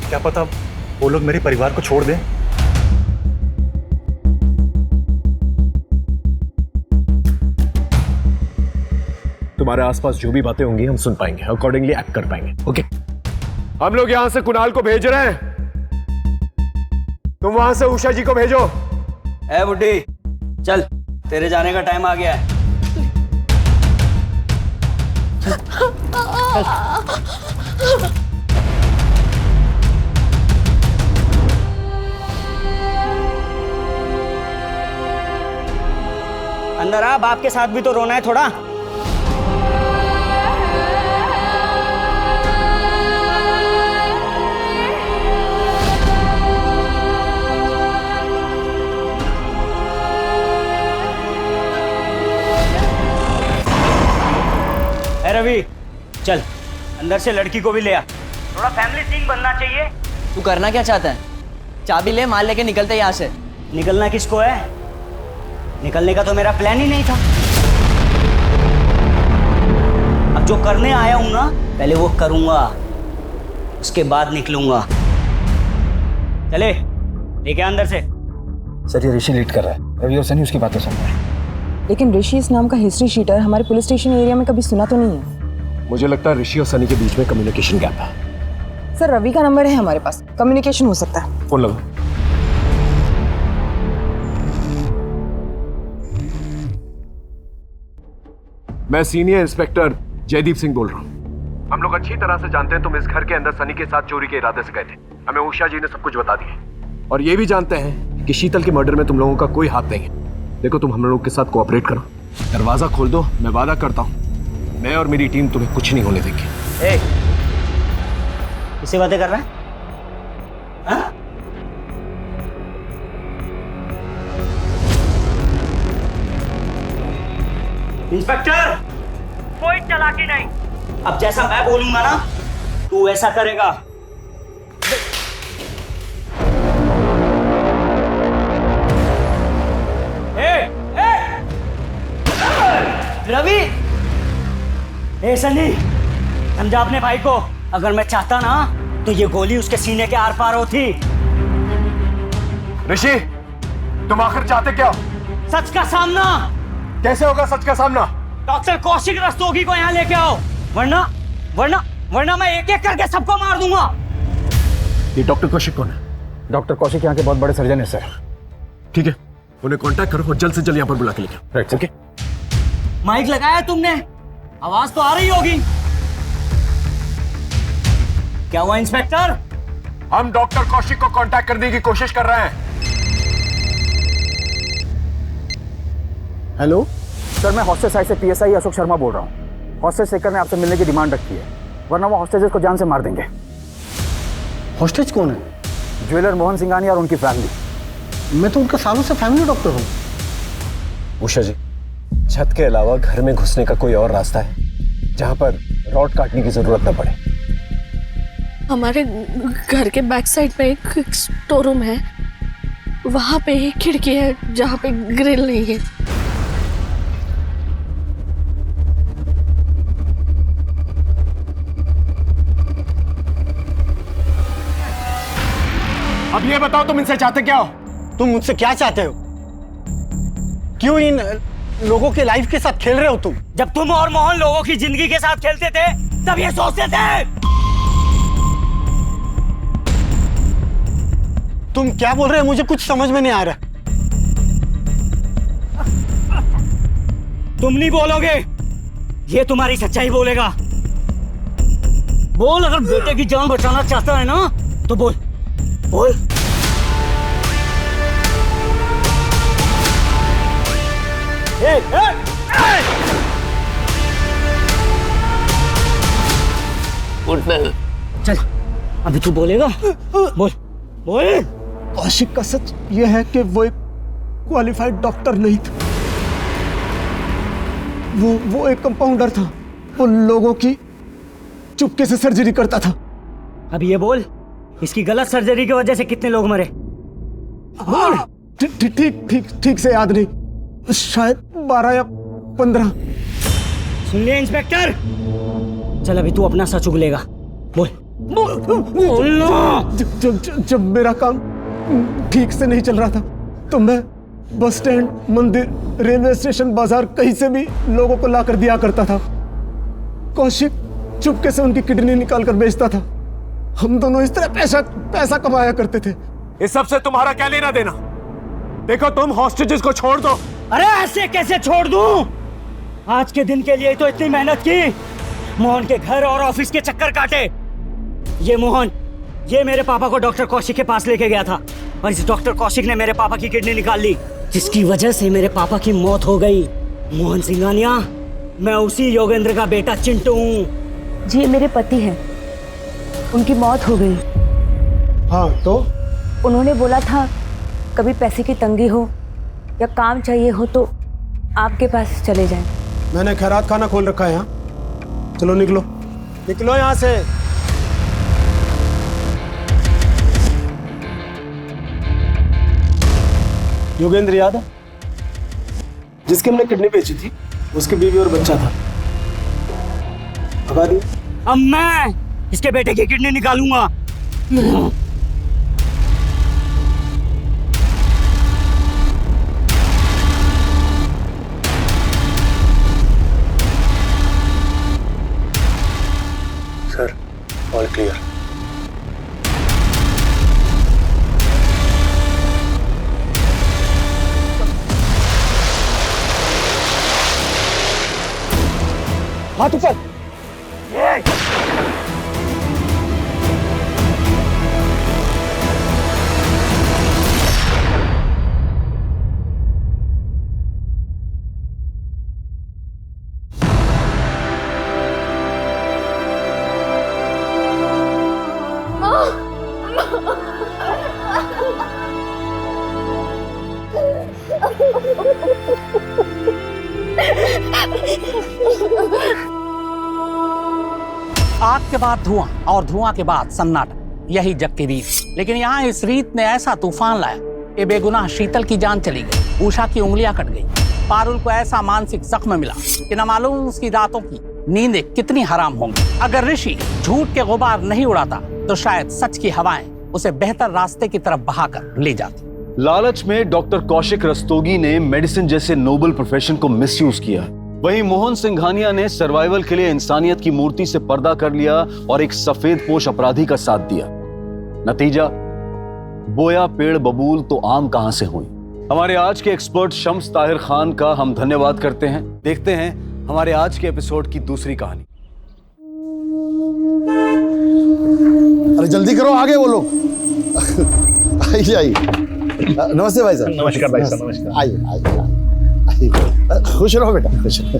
क्या पता वो लोग मेरे परिवार को छोड़ दें। तुम्हारे आसपास जो भी बातें होंगी हम सुन पाएंगे, अकॉर्डिंगली एक्ट कर पाएंगे। ओके, हम लोग यहां से कुणाल को भेज रहे हैं, तुम वहां से उषा जी को भेजो। ए बुड्ढी, चल तेरे जाने का टाइम आ गया है। अंदर आ, बाप के साथ भी तो रोना है थोड़ा। रवि चल अंदर से लड़की को भी ले आ। थोड़ा फैमिली सीन बनना चाहिए। तू करना क्या चाहता है? चाबी ले, माल लेके निकलते यहाँ से। निकलना किसको है? निकलने का तो मेरा प्लान ही नहीं था। अब जो करने आया हूं ना, पहले वो करूंगा, उसके बाद निकलूंगा। चले लेके अंदर से। सर ये ऋषि लीड कर रहा है, रवि और सनी उसकी बातें सुन रहे हैं। लेकिन ऋषि इस नाम का हिस्ट्री शीटर हमारे पुलिस स्टेशन एरिया में कभी सुना तो नहीं है। मुझे लगता है ऋषि और सनी के बीच में कम्युनिकेशन गैप है। सर रवि का नंबर है हमारे पास, कम्युनिकेशन हो सकता है। फोन लगाओ। मैं सीनियर इंस्पेक्टर जयदीप सिंह बोल रहा हूँ। हम लोग अच्छी तरह से जानते हैं तुम इस घर के अंदर सनी के साथ चोरी के इरादे से गए थे। हमें उषा जी ने सब कुछ बता दिया और ये भी जानते हैं कि शीतल के मर्डर में तुम लोगों का कोई हाथ नहीं है। देखो तुम हम लोगों के साथ कोऑपरेट करो, दरवाजा खोल दो। मैं वादा करता हूँ मैं और मेरी टीम तुम्हें कुछ नहीं होने देंगे। किससे बातें कर रहा है? हाँ? इंस्पेक्टर, चालाकी नहीं। अब जैसा मैं बोलूंगा ना तू ऐसा करेगा। रवि, ए सनी, समझा अपने भाई को। अगर मैं चाहता ना तो ये गोली उसके सीने के आर पार होती। ऋषि, तुम आखिर चाहते क्या? सच का सामना। कैसे होगा सच का सामना? डॉक्टर कौशिक रस्तोगी को यहाँ लेके आओ, वरना वरना वरना मैं एक एक करके सबको मार दूंगा। ये डॉक्टर कौशिक कौन है? डॉक्टर कौशिक यहाँ के बहुत बड़े सर्जन है सर। ठीक है, उन्हें कांटेक्ट करो और जल्द से जल्द यहाँ पर बुला के लेके आओ। Right, okay. माइक लगाया तुमने? आवाज तो आ रही होगी। क्या हुआ इंस्पेक्टर? हम डॉक्टर कौशिक को कांटेक्ट करने की कोशिश कर रहे हैं। हेलो सर, मैं हॉस्टेज साइड से PSI अशोक शर्मा बोल रहा हूँ। हॉस्टेज शेखर ने आपसे मिलने की डिमांड रखी है, वरना वो हॉस्टेजेस को जान से मार देंगे। हॉस्टेज कौन है? ज्वेलर मोहन सिंघानिया और उनकी फैमिली। मैं तो उनका सालों से फैमिली डॉक्टर हूँ। उषा जी, छत के अलावा घर में घुसने का कोई और रास्ता है जहां पर रॉड काटने की जरूरत न पड़े? हमारे घर के बैक साइड पे एक स्टोर रूम है, वहां पे एक खिड़की है जहां पे ग्रिल नहीं है। अब ये बताओ, तुम इनसे चाहते क्या हो? तुम मुझसे क्या चाहते हो? क्यों इन लोगों के लाइफ के साथ खेल रहे हो तुम? जब तुम और मोहन लोगों की जिंदगी के साथ खेलते थे तब ये सोचते थे। तुम क्या बोल रहे हो? मुझे कुछ समझ में नहीं आ रहा। तुम नहीं बोलोगे, ये तुम्हारी सच्चाई बोलेगा। बोल, अगर बेटे की जान बचाना चाहता है ना तो बोल बोल। चल, अभी तू बोलेगा? बोल बोल। कौशिक का सच यह है कि वो एक क्वालिफाइड डॉक्टर नहीं था। वो एक कंपाउंडर था। वो लोगों की चुपके से सर्जरी करता था। अब ये बोल, इसकी गलत सर्जरी की वजह से कितने लोग मरे? बोल। ठीक से याद नहीं, शायद 12 या 15। सुन लिया इंस्पेक्टर? चल अभी तू अपना सच उगलेगा। बोल बोल। जब मेरा काम ठीक से नहीं चल रहा था तो मैं बस स्टैंड, मंदिर, रेलवे स्टेशन, बाजार, कहीं से भी लोगों को लाकर दिया करता था। कौशिक चुपके से उनकी किडनी निकाल कर बेचता था। हम दोनों इस तरह पैसा कमाया करते थे। इस सब से तुम्हारा क्या लेना देना? देखो, तुम हॉस्टेजेस को छोड़ दो। अरे ऐसे कैसे छोड़ दूं? आज के दिन के लिए तो इतनी मेहनत की, मोहन के घर और ऑफिस के चक्कर काटे। ये मोहन, ये मेरे पापा को डॉक्टर कौशिक के पास लेके गया था और इस डॉक्टर कौशिक ने मेरे पापा की किडनी निकाल ली, जिसकी वजह से मेरे पापा की मौत हो गई। मोहन सिंघानिया, मैं उसी योगेंद्र का बेटा चिंटू हूँ। जी, मेरे पति हैं, उनकी मौत हो गई। हाँ तो? उन्होंने बोला था कभी पैसे की तंगी हो या काम चाहिए हो तो आपके पास चले जाएं। मैंने खैरात खाना खोल रखा है यहाँ। चलो निकलो निकलो यहाँ से। योगेंद्र याद है, जिसके हमने किडनी बेची थी? उसकी बीवी और बच्चा था। भगा दिया। अब मैं इसके बेटे की किडनी निकालूंगा। Sir, all clear. हाथ ऊपर। आग के बाद धुआं और धुआं के बाद सन्नाटा, यही जग की रीत। लेकिन यहाँ इस रीत ने ऐसा तूफान लाया कि बेगुनाह शीतल की जान चली गई, उषा की उंगलियां कट गई, पारुल को ऐसा मानसिक जख्म मिला कि न मालूम उसकी रातों की नींदें कितनी हराम होंगी। अगर ऋषि झूठ के गुबार नहीं उड़ाता तो शायद सच की हवाएं उसे बेहतर रास्ते की तरफ बहाकर ले जाती। लालच में डॉक्टर कौशिक रस्तोगी ने मेडिसिन जैसे नोबल प्रोफेशन को मिसयूज किया। वहीं मोहन सिंघानिया ने सर्वाइवल के लिए इंसानियत की मूर्ति से पर्दा कर लिया और एक सफेद पोश अपराधी का साथ दिया। नतीजा, बोया पेड़ बबूल तो आम कहां से हुई। हमारे आज के एक्सपर्ट शम्स ताहिर खान का हम धन्यवाद करते हैं। देखते हैं हमारे आज के एपिसोड की दूसरी कहानी। अरे जल्दी करो, आगे वो लोग। आइए आइए। नमस्ते भाई साहब। नमस्कार भाई साहब, नमस्कार। आइए आइए। खुश रहो बेटा, खुश रहो।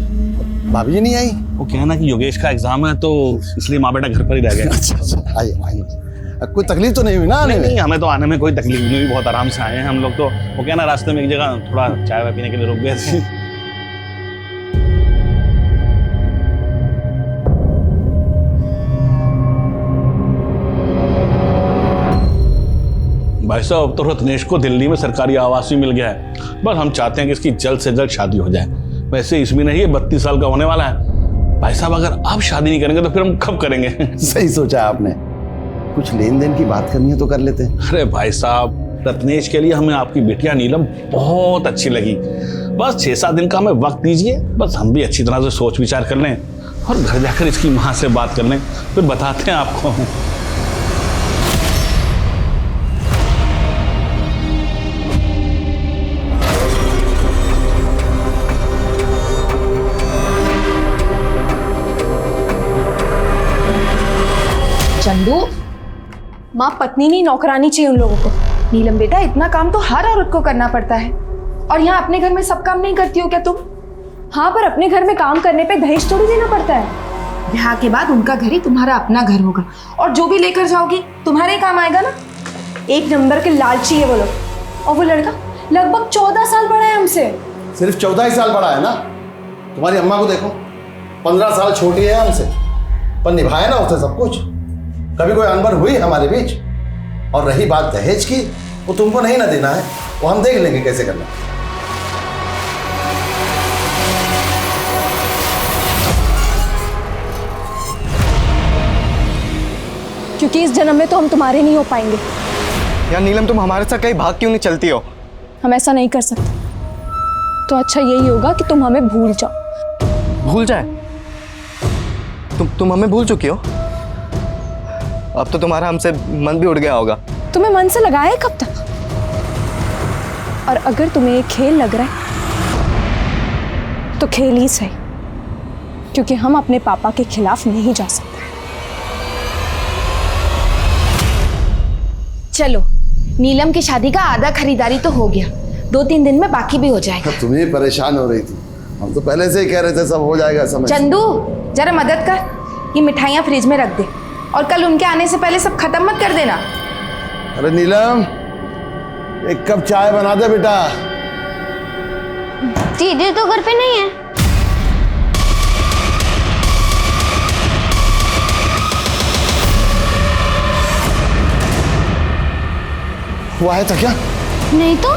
भाभी जी नहीं आई? वो क्या ना कि योगेश का एग्जाम है तो इसलिए माँ बेटा घर पर ही रह गए। अच्छा, आइए आइए। कोई तकलीफ तो नहीं हुई ना आने में? नहीं, हमें तो आने में कोई तकलीफ नहीं हुई, बहुत आराम से आए हैं हम लोग। तो वो क्या ना रास्ते में एक जगह थोड़ा चाय वाय पीने के लिए रुक गए थे। भाई साहब, अब तो रत्नेश को दिल्ली में सरकारी आवास भी मिल गया है। बस हम चाहते हैं कि इसकी जल्द से जल्द शादी हो जाए। वैसे इसमें नहीं, ये 32 साल का होने वाला है। भाई साहब, अगर अब शादी नहीं करेंगे तो फिर हम कब करेंगे? सही सोचा आपने। कुछ लेन देन की बात करनी है तो कर लेते हैं। अरे भाई साहब, रत्नेश के लिए हमें आपकी बेटियां नीलम बहुत अच्छी लगी। बस 6-7 दिन का हमें वक्त दीजिए, बस हम भी अच्छी तरह से सोच विचार कर लें और घर जाकर इसकी माँ से बात कर लें, फिर बताते हैं आपको। चंदू, माँ पत्नी नहीं नौकरानी चाहिए उन लोगों को। नीलम बेटा, इतना काम तो हर औरत को करना पड़ता है, और यहाँ अपने घर में सब काम नहीं करती हो क्या तुम? हाँ, पर अपने घर में काम करने पे दहेज थोड़ी देना पड़ता है। ब्याह के बाद उनका घर ही तुम्हारा अपना घर होगा, और जो भी लेकर जाओगी तुम्हारे काम आएगा ना। एक नंबर के लालची है वो लोग। और वो लड़का लगभग 14 साल बड़ा है हमसे। सिर्फ 14 ही साल बड़ा है ना? तुम्हारी अम्मा को देखो, 15 साल छोटी है हमसे, पर निभाया ना उसने सब कुछ। कभी कोई अनबन हुई हमारे बीच? और रही बात दहेज की, वो तुमको नहीं ना देना है, वो हम देख लेंगे कैसे करना। क्योंकि इस जन्म में तो हम तुम्हारे नहीं हो पाएंगे। यार नीलम, तुम हमारे साथ कहीं भाग क्यों नहीं चलती हो? हम ऐसा नहीं कर सकते। तो अच्छा यही होगा कि तुम हमें भूल जाओ। भूल जाए? तुम हमें भूल चुकी हो? अब तो तुम्हारा हमसे मन भी उड़ गया होगा। तुम्हें मन से लगाए कब तक? और अगर तुम्हें ये खेल लग रहा है तो खेल ही सही, क्योंकि हम अपने पापा के खिलाफ नहीं जा सकते। चलो, नीलम की शादी का आधा खरीदारी तो हो गया, 2-3 दिन में बाकी भी हो जाएगा। तुम्हें परेशान हो रही थी, हम तो पहले से ही कह रहे थे सब हो जाएगा समय। चंदू, जरा मदद कर, ये मिठाइयाँ फ्रिज में रख दे, और कल उनके आने से पहले सब खत्म मत कर देना। अरे नीलम, एक कप चाय बना दे बेटा। दीदी तो घर पे नहीं है। वो आया था क्या? नहीं तो।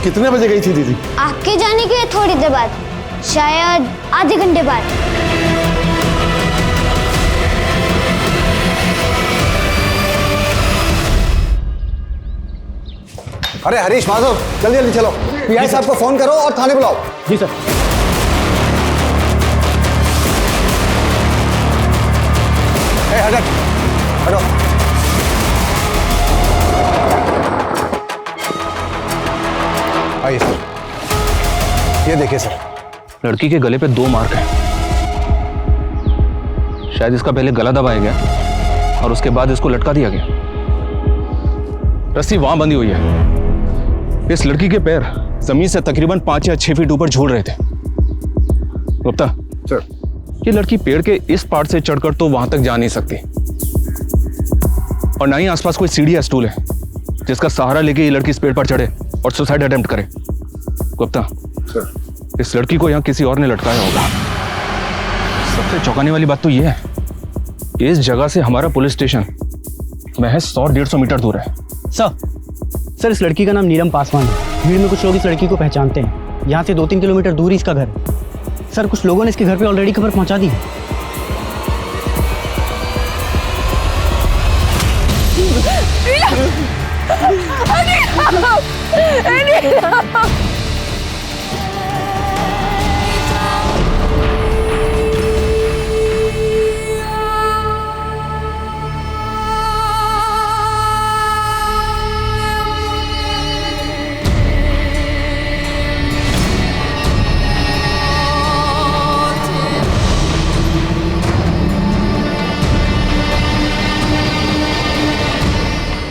कितने बजे गई थी दीदी? आपके जाने के थोड़ी देर बाद, शायद आधे घंटे बाद। अरे हरीश, माधव, जल्दी जल्दी चलो, पीआई साहब को फोन करो और थाने बुलाओ। जी सर। हटो। आइए सर, ये देखिए सर। लड़की के गले पे 2 मार्क हैं। शायद इसका पहले गला दबाया गया और उसके बाद इसको लटका दिया गया। रस्सी वहां बंधी हुई है। इस लड़की के पैर जमीन से तकरीबन 5 या 6 फीट ऊपर झूल रहे थे। गुप्ता सर, ये लड़की पेड़ के इस पार्ट से चढ़कर तो वहां तक जा नहीं सकती, और ना ही आसपास कोई सीढ़ी या स्टूल है। जिसका सहारा लेके ये लड़की इस पेड़ पर चढ़े और सुसाइड अटेम्प्ट करे। गुप्ता, इस लड़की को यहाँ किसी और ने लटकाया होगा। सबसे चौंकाने वाली बात तो ये है कि इस जगह से हमारा पुलिस स्टेशन महज 100-150 मीटर दूर है। सर इस लड़की का नाम नीलम पासवान है। भीड़ में कुछ लोग इस लड़की को पहचानते हैं। यहाँ से 2-3 किलोमीटर दूर ही इसका घर है। सर कुछ लोगों ने इसके घर पे ऑलरेडी खबर पहुँचा दी है।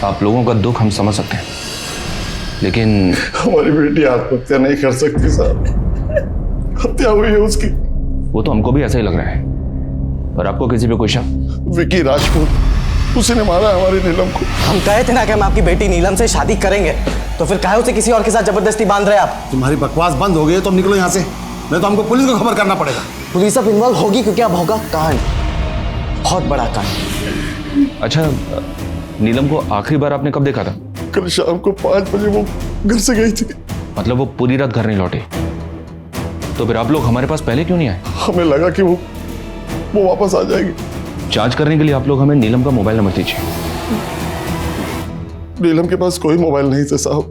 आप लोगों का दुख हम समझ सकते हैं, लेकिन हमारी बेटी आत्महत्या नहीं कर सकती साहब, हत्या हुई है उसकी। वो तो हमको भी ऐसा ही लग रहा है, पर आपको किसी पे कोई शक? विकी राजपूत, उसी ने मारा हमारी नीलम को। हम कहे थे ना कि हम आपकी बेटी नीलम से शादी करेंगे, तो फिर काहे उसे किसी और के साथ जबरदस्ती बांध रहे आप? तुम्हारी बकवास बंद हो गई है तो निकलो यहाँ से, नहीं तो हमको पुलिस को खबर करना पड़ेगा। पुलिस अब इन्वॉल्व होगी क्योंकि अब होगा कांड, बहुत बड़ा कांड। अच्छा, नीलम को आखिरी बार आपने कब देखा था? कल शाम को 5 बजे वो घर से गई थी। मतलब वो पूरी रात घर नहीं लौटे? तो फिर आप लोग हमारे पास पहले क्यों नहीं आए? हमें लगा कि वो वापस आ जाएगी। जांच करने के लिए आप लोग हमें नीलम का मोबाइल नंबर दीजिए। नीलम के पास कोई मोबाइल नहीं था साहब।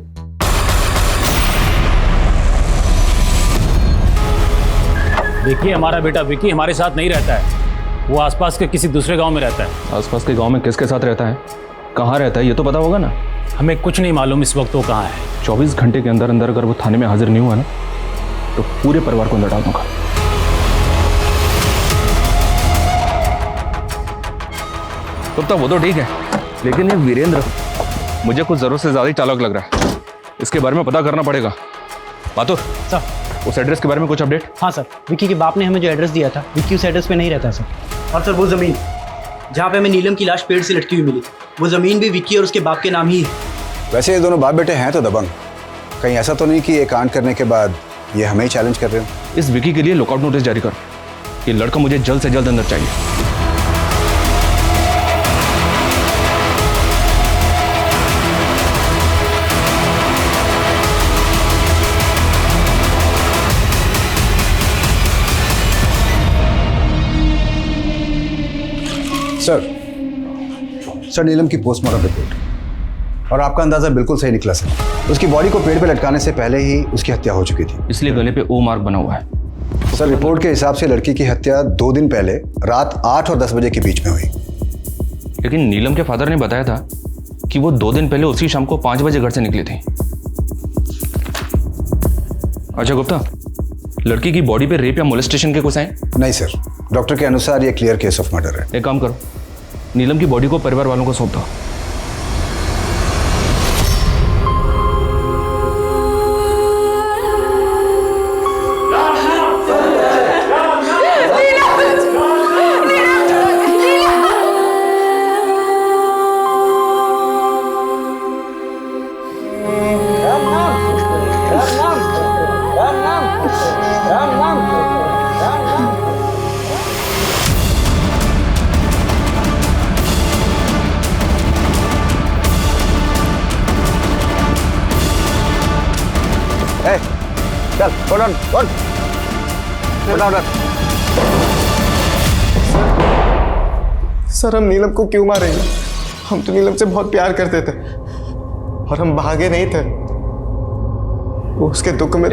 विकी हमारा बेटा विकी हमारे साथ नहीं रहता है, वो आसपास के किसी दूसरे गांव में रहता है। आसपास के गांव में किसके साथ रहता है, कहाँ रहता है, ये तो पता होगा ना? हमें कुछ नहीं मालूम इस वक्त वो कहाँ है। 24 घंटे के अंदर अंदर अगर वो थाने में हाजिर नहीं हुआ ना, तो पूरे परिवार को अंदर डाल दूंगा। तो वो तो ठीक है, लेकिन ये वीरेंद्र मुझे कुछ जरूरत से ज्यादा ही चालाक लग रहा है। इसके बारे में पता करना पड़ेगा। बातुर सर, उस एड्रेस के बारे में कुछ अपडेट? हाँ सर, विक्की के बाप ने हमें जो एड्रेस दिया था, विक्की उस एड्रेस पे नहीं रहता सर। और सर वो ज़मीन जहाँ पे हमें नीलम की लाश पेड़ से लटकी हुई मिली, वो ज़मीन भी विक्की और उसके बाप के नाम ही है। वैसे ये दोनों बाप बेटे हैं तो दबंग, कहीं ऐसा तो नहीं कि ये कांड करने के बाद ये हमें ही चैलेंज कर रहे हो? इस विकी के लिए लुकआउट नोटिस जारी कर। ये लड़का मुझे जल्द से जल्द अंदर चाहिए। सर नीलम की पोस्टमार्टम रिपोर्ट, और आपका अंदाजा बिल्कुल सही निकला सर। उसकी बॉडी को पेड़ पे लटकाने से पहले ही उसकी हत्या हो चुकी थी, इसलिए गले पे ओ मार्क बना हुआ है। सर रिपोर्ट के हिसाब से लड़की की हत्या 2 दिन पहले रात 8 और 10 बजे के बीच में हुई। लेकिन नीलम के फादर ने बताया था कि वो 2 दिन पहले उसी शाम को 5 बजे घर से निकली थी। अच्छा गुप्ता, लड़की की बॉडी पे रेप या मोलेस्टेशन के कुछ हैं? नहीं सर, डॉक्टर के अनुसार ये क्लियर केस ऑफ मर्डर है। एक काम करो, नीलम की बॉडी को परिवार वालों को सौंप दो। चल, hold on. सर हम नीलम को क्यों मारेंगे? हम तो नीलम से बहुत प्यार करते थे और हम भागे नहीं थे। वो उसके दुख में।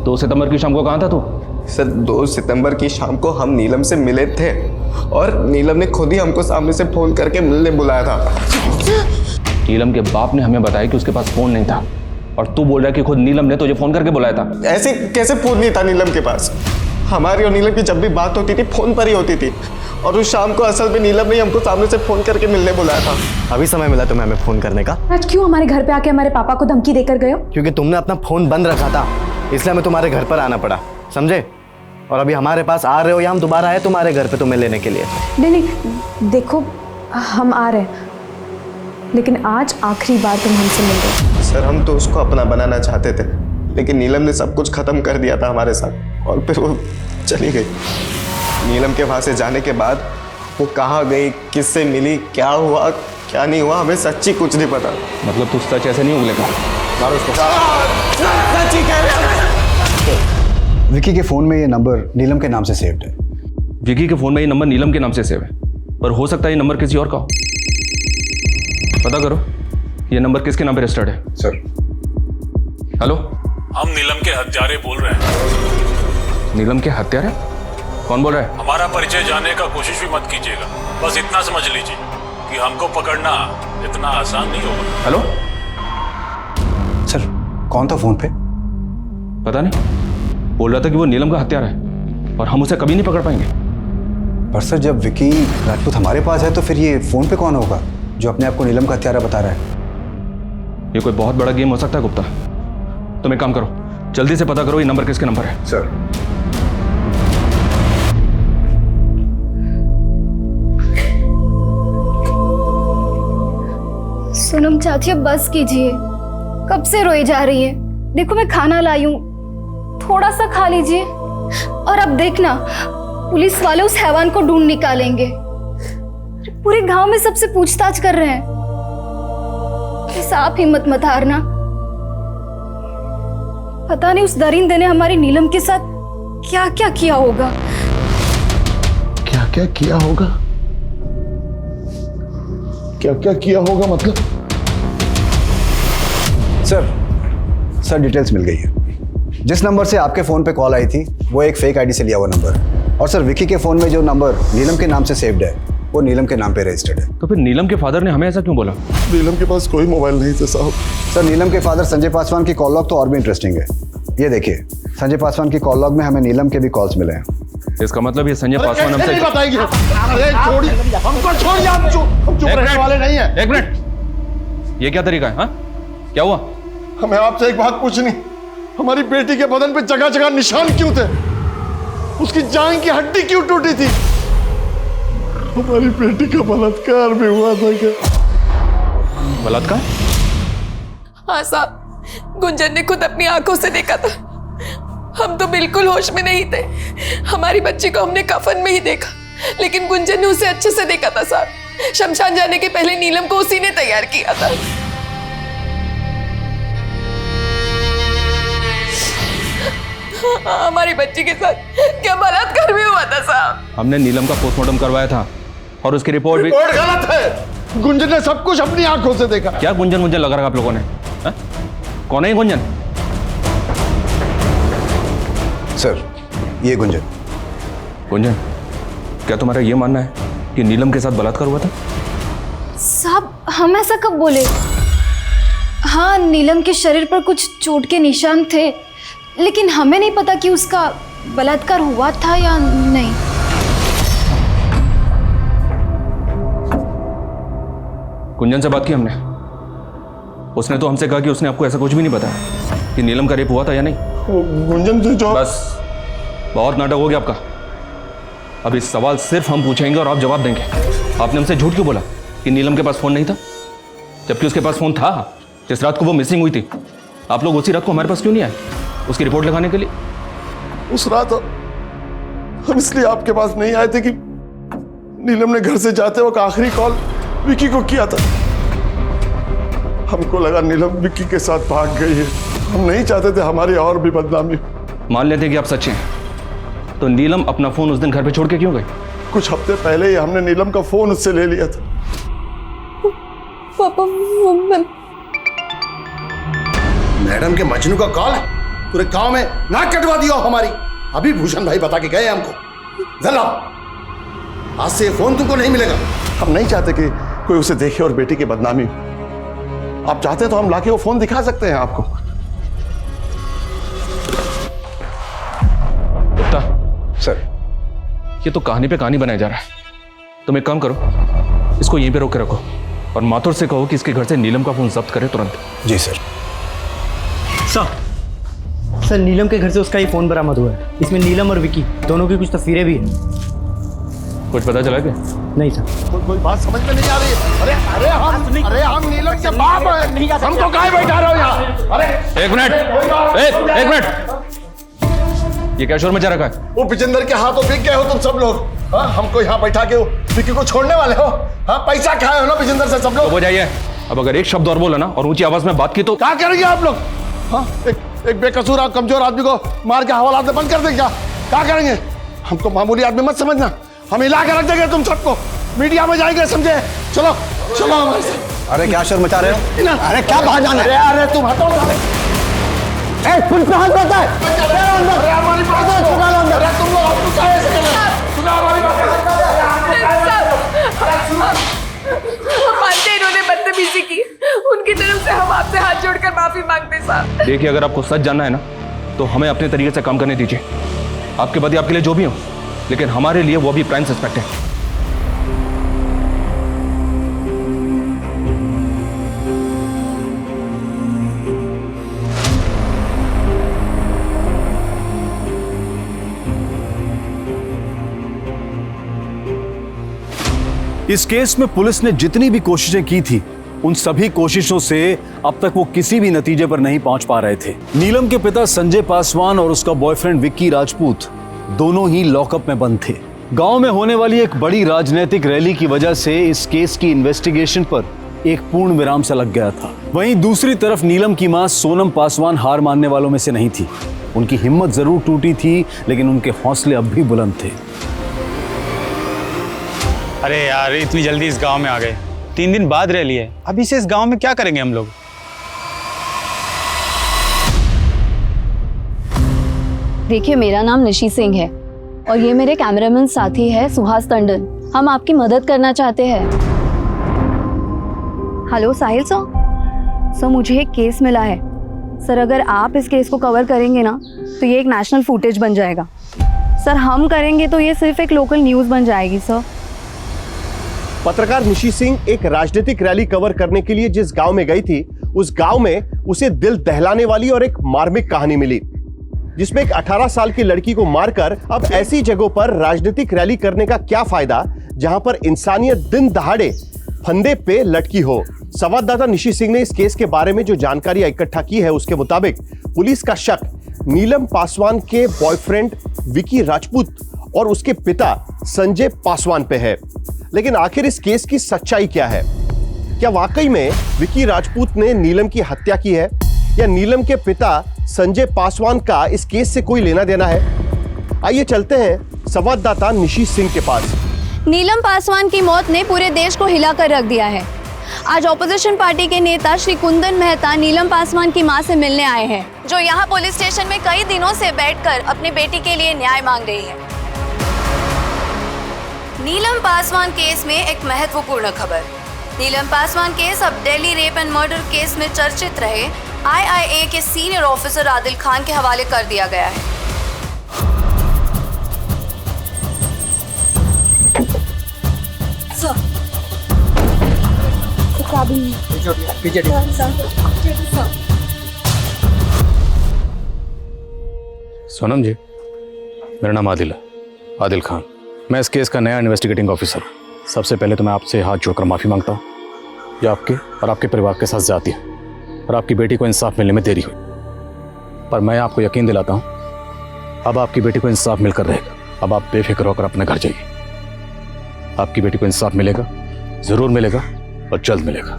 2 सितंबर की शाम को कहाँ था तू? सर 2 सितंबर की शाम को हम नीलम से मिले थे और नीलम ने खुद ही हमको सामने से फोन करके मिलने बुलाया था। नीलम के बाप ने हमें बताया कि उसके पास फोन नहीं था, और तू बोल रहा है कि खुद नीलम ने तुझे फोन करके बुलाया था। ऐसे कैसे फोन नहीं था नीलम के पास? हमारी और नीलम की जब भी बात होती थी फोन पर ही होती थी, और उस शाम को असल में नीलम ने हमको सामने से फोन करके मिलने बुलाया था। अभी समय मिला तुम्हें हमें फोन करने का? आज क्यों हमारे घर पे आके हमारे पापा को धमकी देकर गए हो? क्योंकि तुमने अपना फोन बंद रखा था, इसलिए हमें तुम्हारे घर पर आना पड़ा, समझे? और अभी हमारे पास आ रहे हो या हम दोबारा आए तुम्हारे घर पे तुम्हें लेने के लिए? नहीं देखो, हम आ रहे हैं, लेकिन आज आखिरी बार तुम हमसे मिल रहे। सर हम तो उसको अपना बनाना चाहते थे, लेकिन नीलम ने सब कुछ खत्म कर दिया था हमारे साथ और फिर वो चली गई। नीलम के वहां से जाने के बाद वो कहाँ गई, किससे मिली, क्या हुआ क्या नहीं हुआ, हमें सच्ची कुछ नहीं पता। मतलब तू सच ऐसे नहीं उगलेगा? मारो इसको। सच्ची कह रहे हैं। विकी के फोन में ये नंबर नीलम के नाम से सेव्ड है। विकी के फोन में ये नंबर नीलम के नाम से सेव है, पर हो सकता है ये नंबर किसी और का हो। पता करो ये नंबर किसके नाम पे रजिस्टर्ड है। सर। हेलो, हम नीलम के हत्यारे बोल रहे हैं। नीलम के हत्यारे? कौन बोल रहा है? हमारा परिचय जानने का कोशिश भी मत कीजिएगा, बस इतना समझ लीजिए कि हमको पकड़ना इतना आसान नहीं होगा। हेलो सर, कौन था फोन पे? पता नहीं, बोल रहा था कि वो नीलम का हत्यारा है और हम उसे कभी नहीं पकड़ पाएंगे। पर सर जब विकी राजपूत हमारे पास है तो फिर ये फोन पे कौन होगा जो अपने आप को नीलम का हत्यारा बता रहा है? ये कोई बहुत बड़ा गेम हो सकता है गुप्ता। तुम एक काम करो, जल्दी से पता करो ये नंबर किसके नंबर है। सर। सोनम चाची अब बस कीजिए, कब से रोई जा रही है। देखो मैं खाना लाई हूँ, थोड़ा सा खा लीजिए। और अब देखना पुलिस वाले उस हैवान को ढूंढ निकालेंगे। पूरे गांव में सबसे पूछताछ कर रहे हैं। बस आप हिम्मत मत हारना। पता नहीं उस दरिंदे ने हमारी नीलम के साथ क्या क्या किया होगा। क्या क्या किया होगा? क्या क्या किया होगा मतलब? सर डिटेल्स मिल गई है। जिस नंबर से आपके फोन पे कॉल आई थी वो एक फेक आईडी से लिया हुआ नंबर है। और सर विकी के फोन में जो नंबर नीलम के नाम से सेव्ड है वो नीलम के नाम पे रजिस्टर्ड है। तो फिर नीलम के फादर ने हमें ऐसा क्यों बोला? नीलम के पास कोई मोबाइल नहीं था साहब। सर नीलम के फादर संजय पासवान की कॉल लॉग तो और भी इंटरेस्टिंग है। ये देखिए, संजय पासवान की कॉल लॉग में हमें नीलम के भी कॉल्स मिले हैं। इसका मतलब ये संजय पासवान हमसे नहीं बताएगी। अरे छोड़िए, हमको छोड़िए, हम चुप रहने वाले नहीं हैं। एक मिनट, ये क्या तरीका है? हाँ, क्या हुआ? हमें आपसे एक बात पूछनी, हमारी बेटी के बदन पे जगह जगह निशान क्यों थे? उसकी जान की हड्डी क्यों टूटी थी? हमारी बेटी का बलात्कार भी हुआ था क्या? बलात्कार? हाँ साहब, गुंजन ने खुद अपनी आंखों से देखा था। हम तो बिल्कुल होश में नहीं थे। हमारी बच्ची को हमने कफन में ही देखा, लेकिन गुंजन ने उसे अच्छे से देखा था साहब। शमशान जाने के पहले नीलम को उसी ने तैयार किया था। हमारी बच्ची के साथ क्या बलात्कार भी हुआ था साहब? हमने नीलम का पोस्टमार्टम करवाया था और उसकी रिपोर्ट भी गलत है। गुंजन ने सब कुछ अपनी आंखों से देखा। क्या गुंजन मुंजन लगा रखा आप लोगों ने? हा? कौन है गुंजन? सर ये गुंजन। गुंजन, क्या तुम्हारा ये मानना है कि नीलम के साथ बलात्कार हुआ था? साहब हम ऐसा कब बोले? हाँ नीलम के शरीर पर कुछ चोट के निशान थे, लेकिन हमें नहीं पता कि उसका बलात्कार हुआ था या नहीं। गुंजन से बात की हमने, उसने तो हमसे कहा कि उसने आपको ऐसा कुछ भी नहीं बताया कि नीलम का रेप हुआ था या नहीं। गुंजन से जो बस बहुत नाटक हो गया आपका। अब इस सवाल सिर्फ हम पूछेंगे और आप जवाब देंगे। आपने हमसे झूठ क्यों बोला कि नीलम के पास फोन नहीं था, जबकि उसके पास फोन था? जिस रात को वो मिसिंग हुई थी, आप लोग उसी रात को हमारे पास क्यों नहीं आए उसकी रिपोर्ट लगाने के लिए? उस रात हम इसलिए आपके पास नहीं आए थे कि नीलम ने घर से जाते वक्त आखिरी कॉल विकी को किया था। हमको लगा नीलम विकी के साथ भाग गई है। हम नहीं चाहते थे हमारी और भी बदनामी। मान लेते कि आप सच्चे हैं, तो नीलम अपना फोन उस दिन घर पे छोड़ के क्यों गई? कुछ हफ्ते पहले ही हमने नीलम का फोन उससे ले लिया था। पापा मैडम के मजनू का कॉल है, पूरे गांव में नाक कटवा दिया हमारी। अभी भूषण भाई बता के गए हमको। जरा आज से फोन तुमको नहीं मिलेगा। हम नहीं चाहते कि कोई उसे देखे और बेटी की बदनामी हो। आप चाहते तो हम लाके वो फोन दिखा सकते हैं आपको। गुप्ता सर, ये तो कहानी पे कहानी बनाया जा रहा है। तुम एक काम करो, इसको यहीं पे रोक के रखो और माथुर से कहो कि इसके घर से नीलम का फोन जब्त करे तुरंत। जी सर। सर नीलम के घर से उसका ही फोन बरामद हुआ है। इसमें नीलम और विकी दोनों की कुछ तस्वीरें भी हैं। कुछ पता चला क्या? नहीं सर। कोई बात समझ में नहीं आ रही है। अरे हम नीलम के बाप हैं, हमको काहे बैठा रहे हो यहाँ? अरे एक मिनट, एक मिनट, ये क्या शोर मचा रखा है? वो विजेंद्र के हाथों बिक गए हो तुम सब लोग। हाँ, हमको यहाँ बैठा के विक्की को छोड़ने वाले हो? हाँ, पैसा खाए हो ना विजेंद्र से सब लोग। हो जाइए। अब अगर एक शब्द और बोला ना और ऊंची आवाज में बात की तो क्या करेंगे आप लोग? हाँ, एक बेकसूर और कमजोर आदमी को मार के हवालात में बंद कर देंगे क्या करेंगे? हमको मामूली आदमी मत समझना, हम हिला के रख देंगे तुम सबको, मीडिया में जाएंगे, समझे? चलो चलो हमारे साथ। अरे क्या शोर मचा रहे हो? अरे क्या बाहर जाना है? अरे तुम हटो। पुलिस पे हाथ बढ़ता है। अरे हमारी बात सुनो। अरे तुम लोग हमको काहे ऐसे कर रहे हो? सुनो हमारी बात। हम मानते हैं इन्होंने बदतमीजी की, उनकी तरफ से हम आपसे हाथ जोड़कर माफी मांगते हैं साहब। देखिए, अगर आपको सच जानना है ना तो हमें अपने तरीके से काम करने दीजिए। आपके पति आपके लिए जो भी हो, लेकिन हमारे लिए वो भी प्राइम सस्पेक्ट है। इस केस में पुलिस ने जितनी भी कोशिशें की थी, उन सभी कोशिशों से अब तक वो किसी भी नतीजे पर नहीं पहुंच पा रहे थे। नीलम के पिता संजय पासवान और उसका बॉयफ्रेंड विक्की राजपूत दोनों ही लॉकअप में बंद थे। गांव में होने वाली एक बड़ी राजनीतिक रैली की वजह से इस केस की इन्वेस्टिगेशन पर एक पूर्ण विराम सा लग गया था। वहीं दूसरी तरफ नीलम की मां सोनम पासवान हार मानने वालों में से नहीं थी। उनकी हिम्मत जरूर टूटी थी, लेकिन उनके हौसले अब भी बुलंद थे। अरे यार, इतनी जल्दी इस गांव में आ गए, 3 दिन बाद रैली है, अभी से इस गांव में क्या करेंगे हम लोग? देखिए, मेरा नाम निशी सिंह है और ये मेरे कैमरामैन साथी है सुहास टंडन। हम आपकी मदद करना चाहते हैं। हेलो साहिल सर, मुझे एक केस मिला है सर। अगर आप इस केस को कवर करेंगे ना तो ये एक नेशनल फुटेज बन जाएगा सर। हम करेंगे तो ये सिर्फ एक लोकल न्यूज़ बन जाएगी सर। पत्रकार निशी सिंह एक राजनीतिक रैली कवर करने के लिए जिस गांव में गई थी, उस गांव में उसे दिल दहलाने वाली और एक मार्मिक कहानी मिली, जिसमें एक 18 साल की लड़की को मारकर अब ऐसी जगहों पर राजनीतिक रैली करने का क्या फायदा जहां पर इंसानियत दिन दहाड़े फंदे पे लटकी हो। संवाददाता निशी सिंह ने इस केस के बारे में जो जानकारी इकट्ठा की है, उसके मुताबिक पुलिस का शक नीलम पासवान के बॉयफ्रेंड विकी राजपूत और उसके पिता संजय पासवान पे है। लेकिन आखिर इस केस की सच्चाई क्या है? क्या वाकई में विकी राजपूत ने नीलम की हत्या की है, या नीलम के पिता संजय पासवान का इस केस से कोई लेना देना है? आइए चलते हैं संवाददाता निशी सिंह के पास। नीलम पासवान की मौत ने पूरे देश को हिलाकर रख दिया है। आज ऑपोजिशन पार्टी के नेता श्री कुंदन मेहता नीलम पासवान की मां से मिलने आए हैं, जो यहां पुलिस स्टेशन में कई दिनों से बैठकर अपनी बेटी के लिए न्याय मांग रही है। नीलम पासवान केस में एक महत्वपूर्ण खबर। नीलम पासवान केस अब Delhi rape and murder case में चर्चित रहे IIA के सीनियर ऑफिसर आदिल खान के हवाले कर दिया गया है। सोनम जी, मेरा नाम आदिल है, आदिल खान। मैं इस केस का नया इन्वेस्टिगेटिंग ऑफिसर। सबसे पहले तो मैं आपसे हाथ जोड़कर माफ़ी मांगता हूँ, जो आपके और आपके परिवार के साथ जाती है और आपकी बेटी को इंसाफ मिलने में देरी हुई। पर मैं आपको यकीन दिलाता हूँ, अब आपकी बेटी को इंसाफ मिलकर रहेगा। अब आप बेफिक्र होकर अपने घर जाइए। आपकी बेटी को इंसाफ मिलेगा, ज़रूर मिलेगा और जल्द मिलेगा।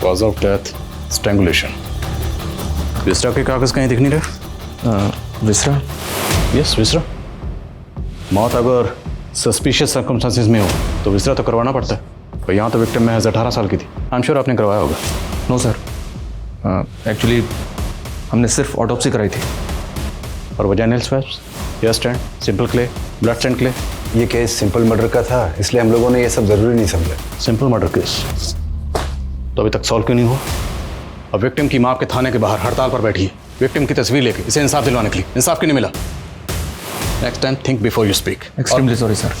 Cause of death, strangulation. विसरा के कागज कहीं दिख नहीं रहे? विसरा? यस, विसरा। मौत अगर सस्पिशियस सर्कमस्टांसेस में हो तो विसरा तो करवाना पड़ता है। पर यहाँ तो विक्टिम महज 18 साल की थी। आई एम श्योर आपने करवाया होगा। नो सर, एक्चुअली हमने सिर्फ ऑटोप्सी कराई थी। और vaginal swabs, hair stand, simple clay, blood stand clay. ये केस सिंपल मर्डर का था, इसलिए हम लोगों ने ये सब जरूरी नहीं समझा। सिंपल मर्डर केस तो अभी तक सॉल्व क्यों नहीं हुआ? अब विक्टिम की मां आपके थाने के बाहर हड़ताल पर बैठी है, विक्टिम की तस्वीर लेके इसे इंसाफ दिलवाने के लिए। इंसाफ क्यों नहीं मिला? Next time think before you speak. Extremely sorry sir,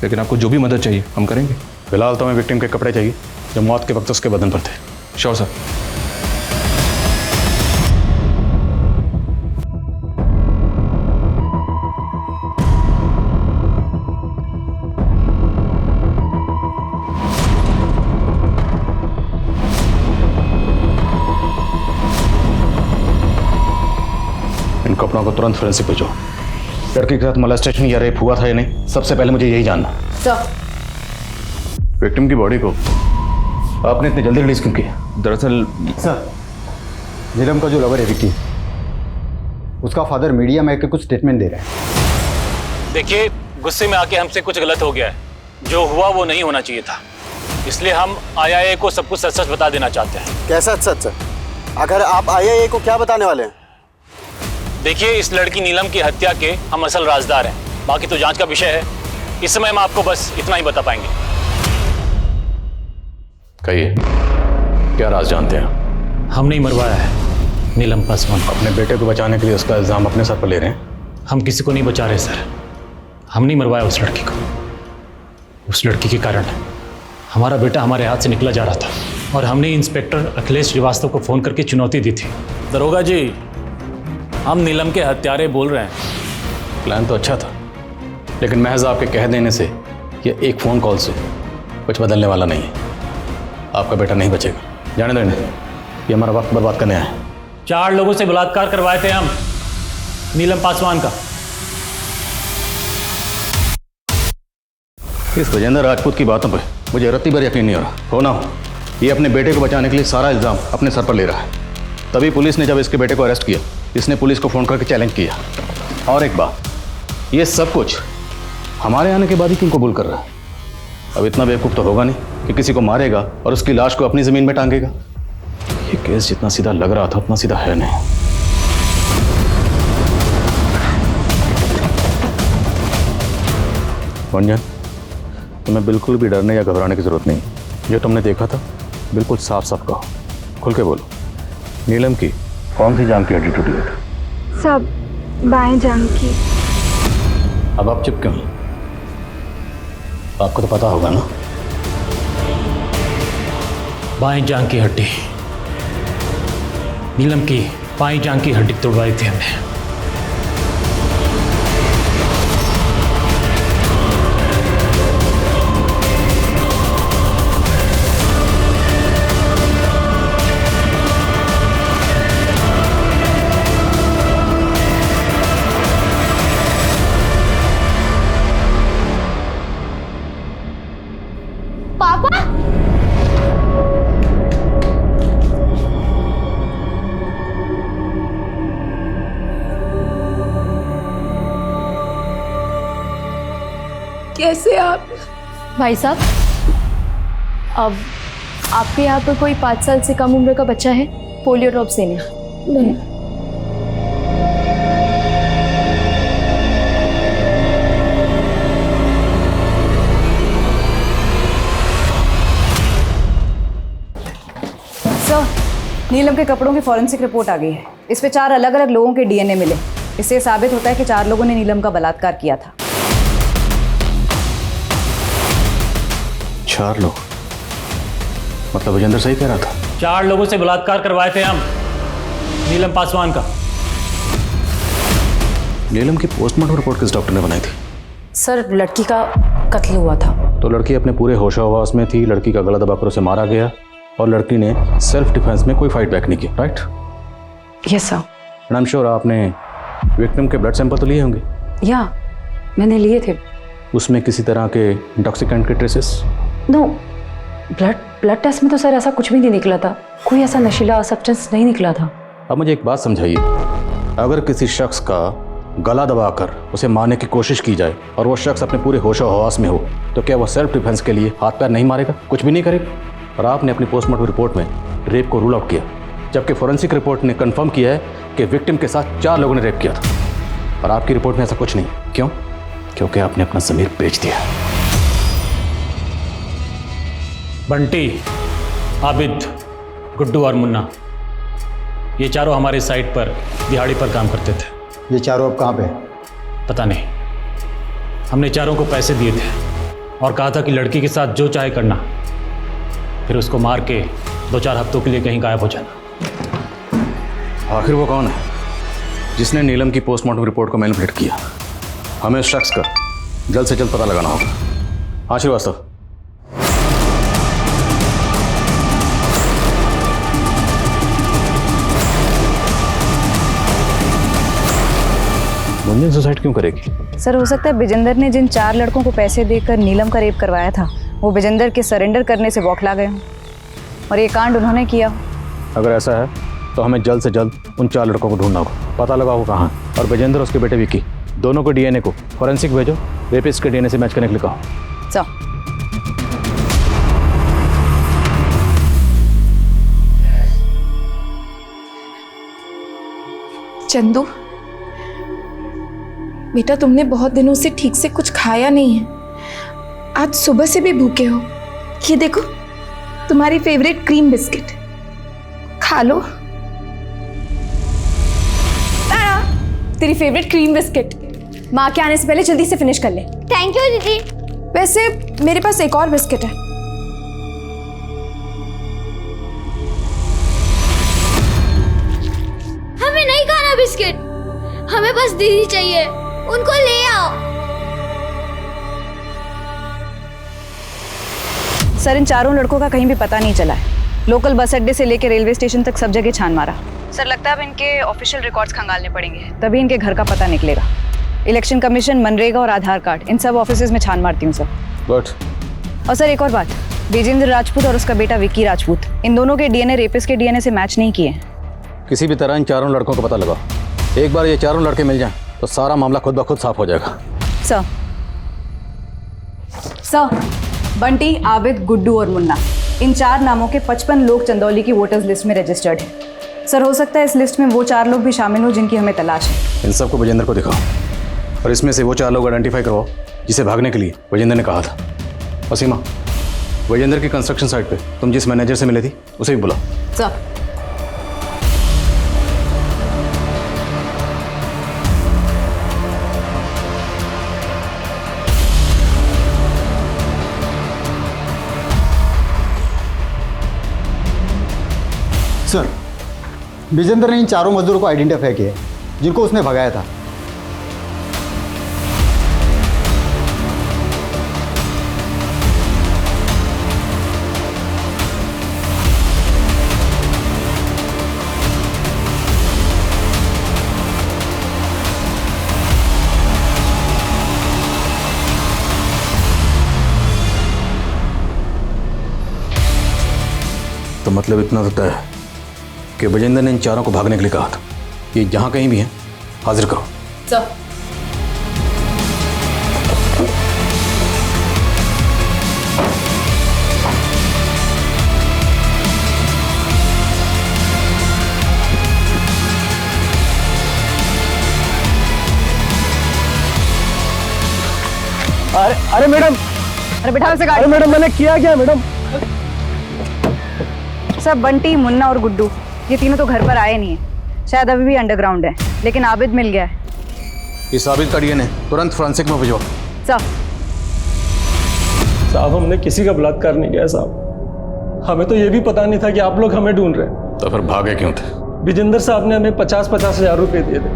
लेकिन आपको जो भी मदद चाहिए हम करेंगे। फिलहाल तो हमें विक्टिम के कपड़े चाहिए जो मौत के वक्त उसके बदन पर थे। Sure sir. इन कपड़ों को तुरंत फोरेंसिक भेजो। लड़की के साथ मोलेस्टेशन या रेप हुआ था या नहीं, सबसे पहले मुझे यही जानना। सर, विक्टिम की बॉडी को आपने इतनी जल्दी रिलीज क्यों किया? दरअसल सर, नीलम का जो लवर है विक्की, उसका फादर मीडिया में आके कुछ स्टेटमेंट दे रहा है। देखिए, गुस्से में आके हमसे कुछ गलत हो गया है। जो हुआ वो नहीं होना चाहिए था, इसलिए हम आईआईए को सब कुछ सच सच बता देना चाहते हैं। कैसा सच सर? अगर आप आईआईए को क्या बताने वाले हैं? देखिए, इस लड़की नीलम की हत्या के हम असल राजदार हैं, बाकी तो जांच का विषय है। इस समय हम आपको बस इतना ही बता पाएंगे। कहिए, क्या राज जानते हैं? हम नहीं मरवाया है नीलम पासवान। अपने बेटे को बचाने के लिए उसका इल्जाम अपने सर पर ले रहे हैं? हम किसी को नहीं बचा रहे सर, हम नहीं मरवाया उस लड़की को। उस लड़की के कारण हमारा बेटा हमारे हाथ से निकला जा रहा था और हमने इंस्पेक्टर अखिलेश श्रीवास्तव को फोन करके चुनौती दी थी। दरोगा जी, हम नीलम के हत्यारे बोल रहे हैं। प्लान तो अच्छा था, लेकिन महज आपके कह देने से या एक फ़ोन कॉल से कुछ बदलने वाला नहीं है। आपका बेटा नहीं बचेगा। जाने दो इन्हें, ये हमारा वक्त बर्बाद करने आए हैं। 4 लोगों से बलात्कार करवाए थे हम नीलम पासवान का। इस गजेंद्र राजपूत की बातों पे मुझे रत्ती भर यकीन नहीं हो रहा। हो ना हो, ये अपने बेटे को बचाने के लिए सारा इल्ज़ाम अपने सर पर ले रहा है। तभी पुलिस ने जब इसके बेटे को अरेस्ट किया, इसने पुलिस को फ़ोन करके चैलेंज किया। और एक बात, ये सब कुछ हमारे आने के बाद ही क्यों कबूल कर रहा है? अब इतना बेवकूफ़ तो होगा नहीं कि किसी को मारेगा और उसकी लाश को अपनी ज़मीन में टांगेगा। ये केस जितना सीधा लग रहा था उतना सीधा है नहीं। गुंजन, तुम्हें बिल्कुल भी डरने या घबराने की ज़रूरत नहीं। जो तुमने देखा था बिल्कुल साफ साफ कहो, खुल के बोलो। नीलम की कौन सी जांघ की हड्डी टूटी है? सब बाएं जांघ की। अब आप चुप क्यों? आपको तो पता होगा ना। बाएं जांघ की हड्डी, नीलम की बाएं जांघ की हड्डी तोड़वाई थी हमने। कैसे आप? भाई साहब, अब आपके यहाँ पर कोई 5 साल से कम उम्र का बच्चा है पोलियो ड्रॉप्स देने? नहीं। सर, नीलम के कपड़ों की फॉरेंसिक रिपोर्ट आ गई है। इस पे 4 अलग अलग लोगों के डीएनए मिले। इससे साबित होता है कि 4 लोगों ने नीलम का बलात्कार किया था। 4 लोग? मतलब विजेंद्र सही कह रहा था? 4 लोगों से बलात्कार करवाए थे हम नीलम पासवान का। नीलम की पोस्टमार्टम रिपोर्ट किस डॉक्टर ने बनाई थी? सर, लड़की का कत्ल हुआ था। तो लड़की अपने पूरे होशाहवास में थी, लड़की का गला दबाकर उसे मारा गया और लड़की ने सेल्फ डिफेंस में कोई फाइट बैक नहीं की, right? Yes sir. And I am sure आपने विक्टिम के ब्लड सैंपल तो लिए होंगे? या मैंने लिए थे। उसमें किसी तरह के इंटॉक्सिकेंट के ट्रेसेस? नो, ब्लड टेस्ट में तो सर ऐसा कुछ भी नहीं निकला था। कोई ऐसा नशीला सब्सटेंस नहीं निकला था। अब मुझे एक बात समझाइए, अगर किसी शख्स का गला दबाकर उसे मारने की कोशिश की जाए और वो शख्स अपने पूरे होशो हवास में हो, तो क्या वो सेल्फ डिफेंस के लिए हाथ पैर नहीं मारेगा, कुछ भी नहीं करेगा? और आपने अपनी पोस्टमार्टम रिपोर्ट में रेप को रूल आउट किया, जबकि फोरेंसिक रिपोर्ट ने कंफर्म किया है कि विक्टिम के साथ 4 लोगों ने रेप किया था। और आपकी रिपोर्ट में ऐसा कुछ नहीं। क्यों? क्योंकि आपने अपना ज़मीर बेच दिया। बंटी, आबिद, गुड्डू और मुन्ना, ये चारों हमारे साइट पर दिहाड़ी पर काम करते थे। ये चारों अब कहाँ पे? पता नहीं, हमने चारों को पैसे दिए थे और कहा था कि लड़की के साथ जो चाहे करना, फिर उसको मार के 2-4 हफ्तों के लिए कहीं गायब हो जाना। आखिर वो कौन है जिसने नीलम की पोस्टमार्टम रिपोर्ट को मैनिपुलेट किया? हमें उस शख्स का जल्द से जल्द पता लगाना होगा। हाँ श्रीवास्तव। गुंजन सुसाइड क्यों करेगी? सर हो सकता है विजेंद्र ने जिन 4 लड़कों को पैसे देकर नीलम का रेप करवाया था वो विजेंद्र के सरेंडर करने से बौखला गए हों और ये कांड उन्होंने किया। अगर ऐसा है तो हमें जल्द से जल्द उन 4 लड़कों को ढूंढना होगा, पता लगाओ वो कहाँ है। और विजेंद्र और उसके बेटे विक्की दोनों को डीएनए को फॉरेंसिक भेजो, रेपिस्ट के डीएनए से मैच करने के लिए कहो। चंदू बेटा, तुमने बहुत दिनों से ठीक से कुछ खाया नहीं है। आज सुबह से भी भूखे हो। ये देखो तुम्हारी फेवरेट क्रीम बिस्किट, खा लो। तेरी फेवरेट क्रीम बिस्किट माँ के आने से पहले जल्दी से फिनिश कर ले। थैंक यू दीदी। वैसे मेरे पास एक और बिस्किट है। हमें नहीं खाना बिस्किट, हमें बस दीदी चाहिए, उनको ले आओ। सर इन 4 लड़कों का कहीं भी पता नहीं चला है। लोकल बस अड्डे से लेकर रेलवे स्टेशन तक सब जगह छान मारा। सर लगता है अब इनके ऑफिशियल रिकॉर्ड्स खंगालने पड़ेंगे, तभी इनके घर का पता निकलेगा। इलेक्शन कमीशन, मनरेगा और आधार कार्ड, इन सब ऑफिसेज में छान मारती हूँ सर। गुड। और सर एक और बात, विजेंद्र राजपूत और उसका बेटा विक्की राजपूत, इन दोनों के डीएनए रेपिस्ट के डीएनए से मैच नहीं किए। किसी भी तरह इन 4 लड़कों को पता लगाओ। एक बार ये 4 लड़के मिल जाएं तो सारा मामला खुद ब खुद साफ हो जाएगा। सर बंटी, आबिद, गुड्डू और मुन्ना, इन 4 नामों के 55 लोग चंदौली की वोटर्स लिस्ट में रजिस्टर्ड हैं। सर हो सकता है इस लिस्ट में वो 4 लोग भी शामिल हो जिनकी हमें तलाश है। इन सबको विजेंद्र को दिखाओ और इसमें से वो 4 लोग आइडेंटिफाई करवाओ जिसे भागने के लिए विजेंद्र ने कहा था। और सीमा, विजेंद्र की कंस्ट्रक्शन साइट पे तुम जिस मैनेजर से मिले थी उसे भी बुलाओ। सर सर विजेंद्र ने इन 4 मजदूरों को आइडेंटिफाई किया जिनको उसने भगाया था। तो मतलब इतना तो तय है कि विजेंद्र ने इन 4 को भागने के लिए कहा था। ये जहां कहीं भी हैं हाजिर करो। सर अरे मैडम, अरे बिठाओ इसे गाड़ी। अरे मैडम मैंने किया क्या मैडम? सर बंटी, मुन्ना और गुड्डू ये तीनों तो घर पर आए नहीं है, शायद अभी भी अंडरग्राउंड है, लेकिन आबिद मिल गया है। इस आबिद का डीएनए तुरंत फोरेंसिक में भिजवाओ। साहब हमने किसी का बलात्कार नहीं किया साहब, हमें तो ये भी पता नहीं था कि आप लोग हमें ढूंढ रहे हैं। तो फिर भागे क्यों थे? विजेंद्र साहब ने हमें 50-50 हज़ार रुपए दिए थे,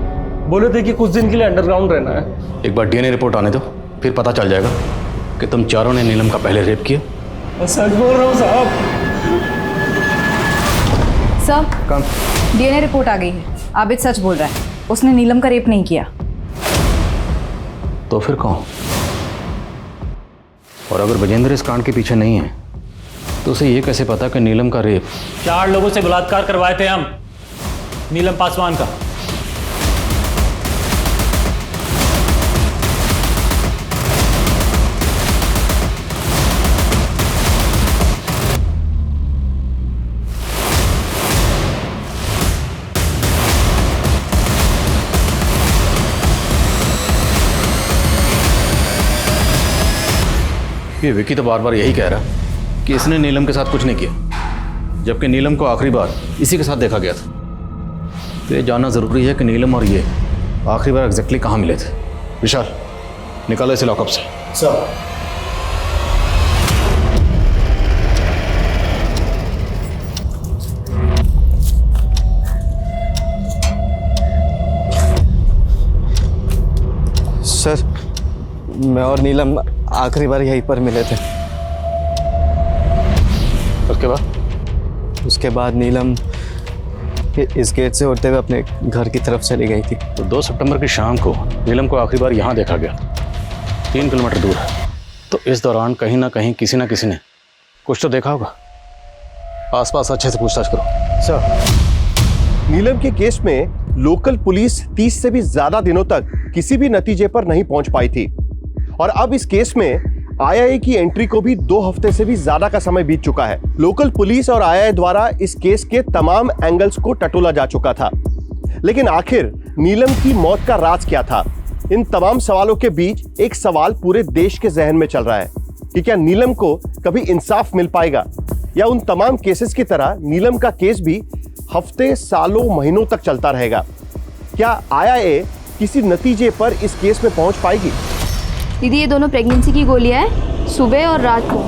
बोले थे कि कुछ दिन के लिए अंडरग्राउंड रहना है। एक बार डीएनए रिपोर्ट आने दो, फिर पता चल जाएगा कि तुम 4 ने नीलम का पहले रेप किया। सच बोल रहा हूँ साहब। सर डीएनए रिपोर्ट आ गई है, आबिद सच बोल रहा है, उसने नीलम का रेप नहीं किया। तो फिर कौन? और अगर विजेंद्र इस कांड के पीछे नहीं है तो उसे ये कैसे पता कि नीलम का रेप? 4 लोगों से बलात्कार करवाए थे हम, नीलम पासवान का। ये विकी तो बार बार यही कह रहा कि इसने नीलम के साथ कुछ नहीं किया, जबकि नीलम को आखिरी बार इसी के साथ देखा गया था। तो ये जानना ज़रूरी है कि नीलम और ये आखिरी बार एग्जैक्टली कहाँ मिले थे। विशाल, निकालो इसे लॉकअप से। सर सर, मैं और नीलम आखिरी बार यहीं पर मिले थे। उसके बाद नीलम इस गेट से होते हुए अपने घर की तरफ चली गई थी। तो 2 सितंबर की शाम को नीलम को आखिरी बार यहाँ देखा गया, 3 किलोमीटर दूर है। तो इस दौरान कहीं ना कहीं किसी ना किसी ने कुछ तो देखा होगा। आसपास अच्छे से पूछताछ करो। सर, नीलम के केस में लोकल पुलिस 30 से भी ज्यादा दिनों तक किसी भी नतीजे पर नहीं पहुंच पाई थी और अब इस केस में आईआईए की एंट्री को भी 2 हफ्ते से भी ज्यादा का समय बीत चुका है। लोकल पुलिस और आईआईए द्वारा इस केस के तमाम एंगल्स को टटोला जा चुका था, लेकिन आखिर नीलम की मौत का राज क्या था? इन तमाम सवालों के बीच एक सवाल पूरे देश के जहन में चल रहा है कि क्या नीलम को कभी इंसाफ मिल पाएगा या उन तमाम केसेस की तरह नीलम का केस भी हफ्ते, सालों, महीनों तक चलता रहेगा? क्या आईआईए किसी नतीजे पर इस केस में पहुंच पाएगी? दीदी, ये दोनों प्रेगनेंसी की गोलियां हैं, सुबह और रात को।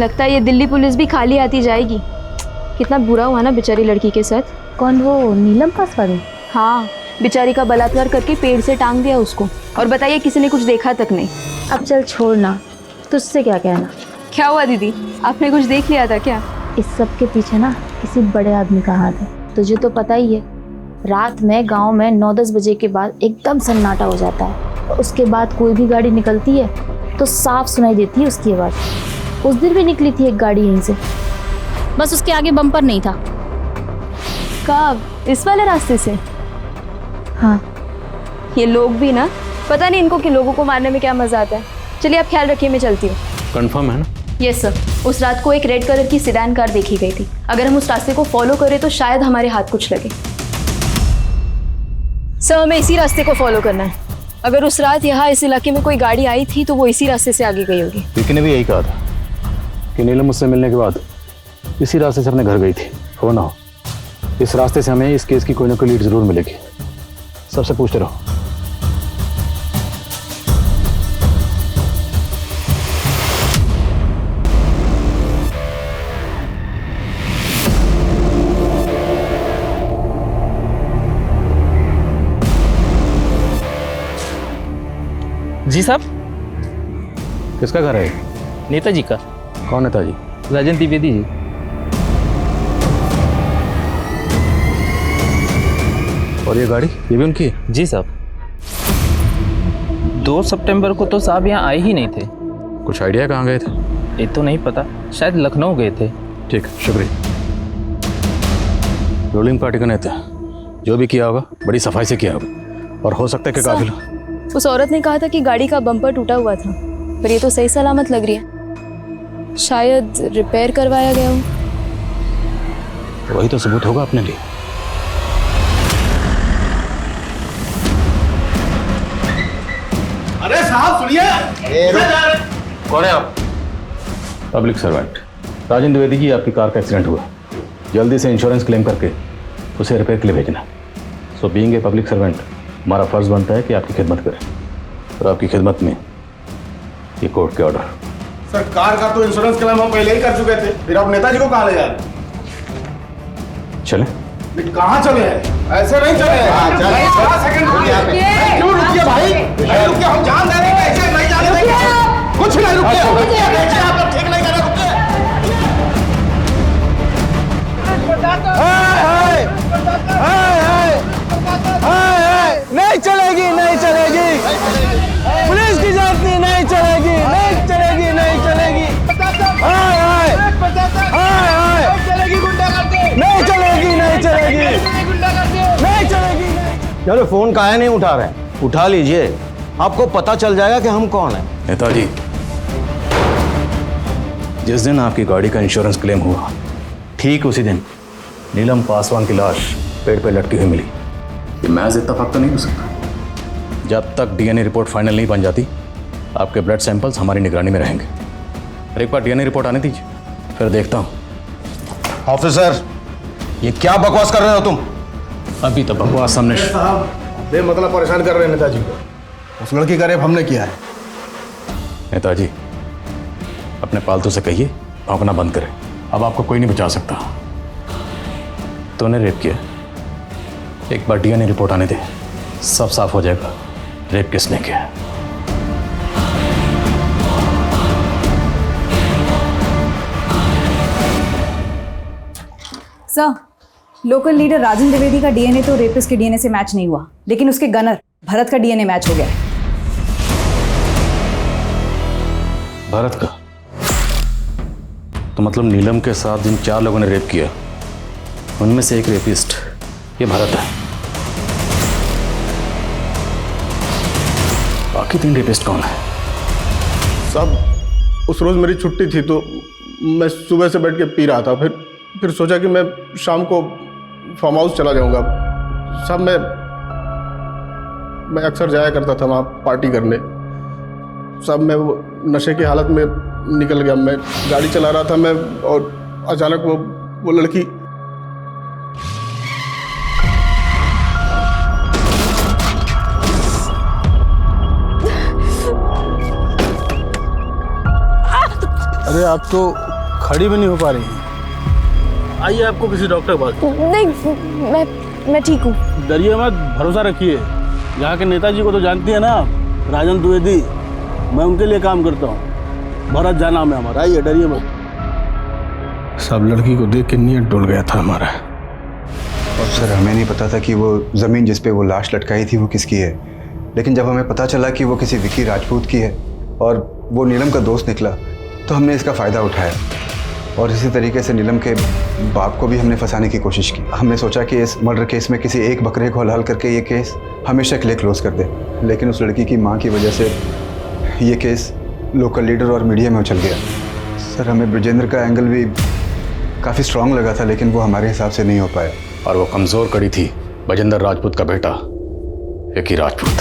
लगता है ये दिल्ली पुलिस भी खाली आती जाएगी। कितना बुरा हुआ ना बेचारी लड़की के साथ। कौन, वो नीलम पासवान? हाँ, बेचारी का बलात्कार करके पेड़ से टांग दिया उसको, और बताइए किसी ने कुछ देखा तक नहीं। अब चल छोड़ना, तुझसे क्या कहना। क्या हुआ दीदी, आपने कुछ देख लिया था क्या? इस सब के पीछे ना किसी बड़े आदमी का हाथ है, तुझे तो पता ही है। रात में गांव में 9-10 बजे के बाद एकदम सन्नाटा हो जाता है और उसके बाद कोई भी गाड़ी निकलती है तो साफ सुनाई देती है उसकी आवाज़। उस दिन भी निकली थी एक गाड़ी यहीं से, बस उसके आगे बम्पर नहीं था। कब? इस वाले रास्ते से? हाँ। ये लोग भी ना, पता नहीं इनको कि लोगों को मारने में क्या मजा आता है। चलिए आप ख्याल रखिए, मैं चलती हूँ। कंफर्म है ना? यस सर, उस रात को एक रेड कलर की सेडान कार देखी गई थी। अगर हम उस रास्ते को फॉलो करें तो शायद हमारे हाथ कुछ लगे। सर, हमें इसी रास्ते को फॉलो करना है। अगर उस रात यहाँ इस इलाके में कोई गाड़ी आई थी तो वो इसी रास्ते से आगे गई होगी। विकी ने भी यही कहा था कि नीलम मुझसे मिलने के बाद इसी रास्ते से अपने घर गई थी। हो ना हो, इस रास्ते से हमें इस केस की कोई ना कोई लीड जरूर मिलेगी। सबसे पूछते रहो। जी साहब। किसका घर है? नेताजी का। कौन नेताजी? राजन द्विवेदी जी। और ये गाड़ी, ये भी उनकी है? जी साहब। 2 सितंबर को तो साहब यहाँ आए ही नहीं थे। कुछ आइडिया कहाँ गए थे? ये तो नहीं पता, शायद लखनऊ गए थे। ठीक, शुक्रिया। रूलिंग पार्टी का नेता, जो भी किया होगा बड़ी सफाई से किया होगा, और हो सकता है कि काफिला। उस औरत ने कहा था कि गाड़ी का बम्पर टूटा हुआ था, पर ये तो सही सलामत लग रही है। शायद रिपेयर करवाया गया हो। वही तो सबूत होगा अपने लिए। अरे साहब सुनिए। कौन है आप? पब्लिक सर्वेंट राजन द्विवेदी जी। आपकी कार का एक्सीडेंट हुआ, जल्दी से इंश्योरेंस क्लेम करके उसे रिपेयर के लिए भेजना। So being a public servant, हमारा फर्ज बनता है कि आपकी खिदमत करें, और आपकी खिदमत में ये कोर्ट के ऑर्डर। सर, कार का तो इंश्योरेंस क्लेम हम पहले ही कर चुके थे, फिर आप नेताजी को कहाँ ले जा रहे? चलें? कहाँ चले हैं? ऐसे नहीं चले हैं। सेकंड क्यों रुकिए भाई? नहीं रुकिए, हम जान दे रहे हैं, ऐसे नहीं जाने देंगे। कुछ नहीं, रुकिए। आप ठीक नहीं कर रहे, रुकिए। नहीं चलेगी, नहीं चलेगी। पुलिस की जाती नहीं चलेगी, नहीं चलेगी, नहीं चलेगी। नहीं चलेगी, नहीं चलेगी, नहीं चलेगी। चलो, फोन काहे नहीं उठा रहे हैं? उठा लीजिए, आपको पता चल जाएगा कि हम कौन हैं। नेताजी, जिस दिन आपकी गाड़ी का इंश्योरेंस क्लेम हुआ, ठीक उसी दिन नीलम पासवान की लाश पेड़ पे लटकी हुई मिली। ये महज इत्तेफाक तो नहीं हो सकता। जब तक डीएनए रिपोर्ट फाइनल नहीं बन जाती, आपके ब्लड सैंपल्स हमारी निगरानी में रहेंगे। और एक बार डीएनए रिपोर्ट आने दीजिए, फिर देखता हूँ। ऑफिसर, ये क्या बकवास कर रहे हो तुम? अभी तो बकवास सामने। साहब, बेमतलब परेशान कर रहे हैं नेताजी को। उस लड़की का रेप हमने किया है। नेताजी, अपने पालतू से कहिए, भौंकना बंद करें। अब आपको कोई नहीं बचा सकता। तूने रेप किया? एक बार डीएनए रिपोर्ट आने दे, सब साफ हो जाएगा रेप किसने किया है। सर, लोकल लीडर राजन द्विवेदी का डीएनए तो रेपिस्ट के डीएनए से मैच नहीं हुआ, लेकिन उसके गनर भरत का डीएनए मैच हो गया है। भारत का? तो मतलब नीलम के साथ जिन 4 लोगों ने रेप किया उनमें से एक रेपिस्ट ये भारत है। बाकी 3 रेपिस्ट कौन है? साहब उस रोज मेरी छुट्टी थी तो मैं सुबह से बैठ के पी रहा था, फिर सोचा कि मैं शाम को फार्म हाउस चला जाऊंगा। साहब मैं अक्सर जाया करता था वहाँ पार्टी करने। साहब मैं वो नशे की हालत में निकल गया। मैं गाड़ी चला रहा था मैं, और अचानक वो लड़की अरे आप तो खड़ी भी नहीं हो पा रही हैं। आइए आपको किसी डॉक्टर के पास। नहीं, मैं ठीक हूँ। डरिए मत, भरोसा रखिए। यहाँ के नेताजी को तो जानती है ना, राजन द्विवेदी, मैं उनके लिए काम करता हूँ। भरत जा नाम है हमारा। आइए, डरिए मत। सब लड़की को देख के नीयत डोल गया था हमारा। और सर हमें नहीं पता था कि वो ज़मीन जिस पे वो लाश लटकाई थी वो किसकी है, लेकिन जब हमें पता चला कि वो किसी विकी राजपूत की है और वो नीलम का दोस्त निकला तो हमने इसका फ़ायदा उठाया। और इसी तरीके से नीलम के बाप को भी हमने फंसाने की कोशिश की। हमने सोचा कि इस मर्डर केस में किसी एक बकरे को हलाल करके ये केस हमेशा के लिए क्लोज कर दे, लेकिन उस लड़की की माँ की वजह से ये केस लोकल लीडर और मीडिया में उछल गया। सर हमें ब्रजेंद्र का एंगल भी काफ़ी स्ट्रांग लगा था, लेकिन वो हमारे हिसाब से नहीं हो पाया। और वो कमजोर कड़ी थी ब्रजेंद्र राजपूत का बेटा विकी राजपूत।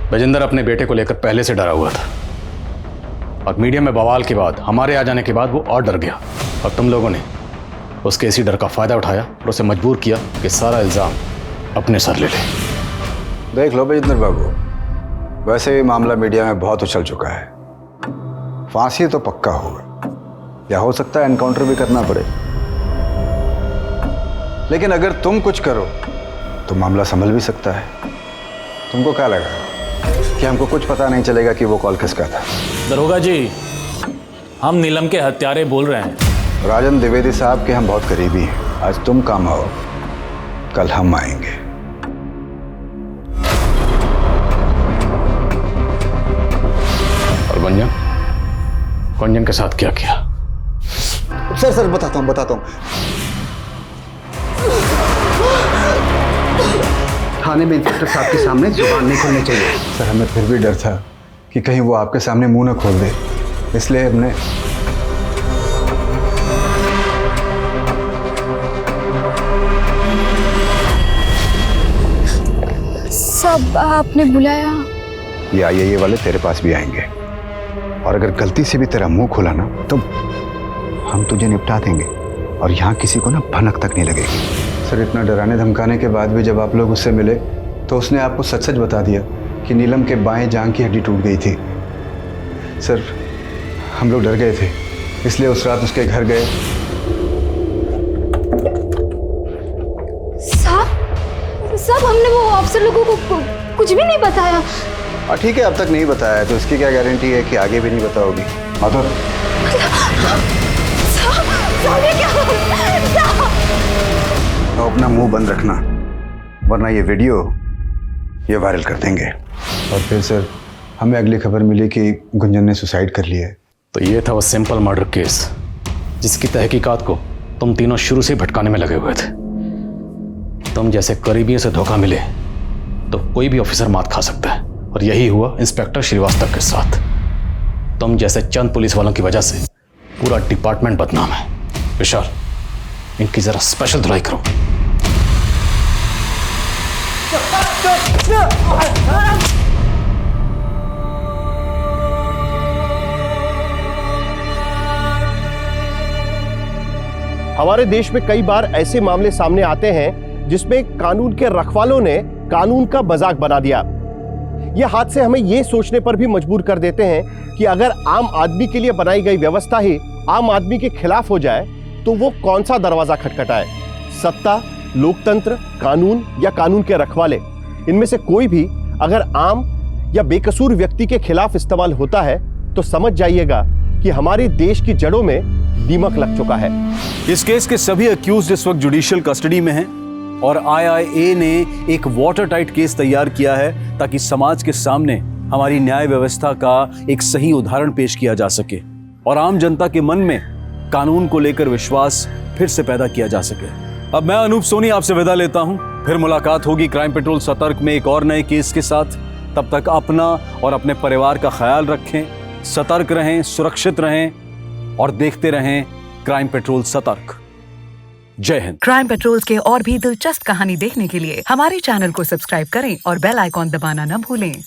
ब्रजेंद्र अपने बेटे को लेकर पहले से डरा हुआ था, और मीडिया में बवाल के बाद, हमारे आ जाने के बाद वो और डर गया, और तुम लोगों ने उसके इसी डर का फायदा उठाया और उसे मजबूर किया कि सारा इल्जाम अपने सर ले ले। देख लो ब्रजेंद्र बाबू, वैसे भी मामला मीडिया में बहुत उछल चुका है। फांसी तो पक्का होगा, या हो सकता है एनकाउंटर भी करना पड़े, लेकिन अगर तुम कुछ करो तो मामला संभल भी सकता है। तुमको क्या लगा कि हमको कुछ पता नहीं चलेगा कि वो कॉल किसका था? दरोगा जी, हम नीलम के हत्यारे बोल रहे हैं। राजन द्विवेदी साहब के हम बहुत करीबी हैं। आज तुम काम आओ, कल हम आएंगे। और गुंजन के साथ क्या किया? सर बताता हूँ। थाने में इंस्पेक्टर साहब के सामने जुबान नहीं खोलनी चाहिए। सर हमें फिर भी डर था कि कहीं वो आपके सामने मुंह न खोल दे, इसलिए हमने सब आपने बुलाया? ये आईए वाले तेरे पास भी आएंगे, और अगर गलती से भी तेरा मुंह खोला ना तो हम तुझे निपटा देंगे, और यहाँ किसी को ना भनक तक नहीं लगेगी। सर इतना डराने धमकाने के बाद भी जब आप लोग उससे मिले तो उसने आपको सच सच बता दिया कि नीलम के बाएं जांघ की हड्डी टूट गई थी। सर हम लोग डर गए थे, इसलिए उस रात उसके घर गए। साहब हमने वो ऑफिसर लोगों को कुछ भी नहीं बताया। ठीक है, अब तक नहीं बताया तो इसकी क्या गारंटी है कि आगे भी नहीं बताओगी? माधव तो अपना मुंह बंद रखना, वरना ये वीडियो ये वायरल कर देंगे। और फिर सर हमें अगली खबर मिली कि गुंजन ने सुसाइड कर लिया है। तो ये था वो सिंपल मर्डर केस जिसकी तहकीकात को तुम तीनों शुरू से भटकाने में लगे हुए थे। तुम जैसे करीबियों से धोखा मिले तो कोई भी ऑफिसर मात खा सकता है, और यही हुआ इंस्पेक्टर श्रीवास्तव के साथ। तुम जैसे चंद पुलिस वालों की वजह से पूरा डिपार्टमेंट बदनाम है। विशाल, इनकी जरा स्पेशल धुलाई करो। हमारे देश में कई बार ऐसे मामले सामने आते हैं जिसमें कानून के रखवालों ने कानून का मजाक बना दिया। ये हादसे हमें ये सोचने पर भी मजबूर कर देते हैं कि अगर आम आदमी के लिए बनाई गई व्यवस्था ही आम आदमी के खिलाफ हो जाए तो वो कौन सा दरवाजा खटखटाए। सत्ता लोकतंत्र, कानून या कानून के रखवाले, इनमें से कोई भी अगर आम या बेकसूर व्यक्ति के खिलाफ इस्तेमाल होता है तो समझ जाइएगा कि हमारे देश की जड़ों में दीमक लग चुका है। इस केस के सभी अक्यूज्ड इस वक्त जुडिशियल कस्टडी में हैं और IIA ने एक वाटर टाइट केस तैयार किया है ताकि समाज के सामने हमारी न्याय व्यवस्था का एक सही उदाहरण पेश किया जा सके और आम जनता के मन में कानून को लेकर विश्वास फिर से पैदा किया जा सके। अब मैं अनूप सोनी आपसे विदा लेता हूं, फिर मुलाकात होगी क्राइम पेट्रोल सतर्क में एक और नए केस के साथ। तब तक अपना और अपने परिवार का ख्याल रखें, सतर्क रहें, सुरक्षित रहें और देखते रहें क्राइम पेट्रोल सतर्क। जय हिंद। क्राइम पेट्रोल के और भी दिलचस्प कहानी देखने के लिए हमारे चैनल को सब्सक्राइब करें और बेल आइकॉन दबाना न भूलें।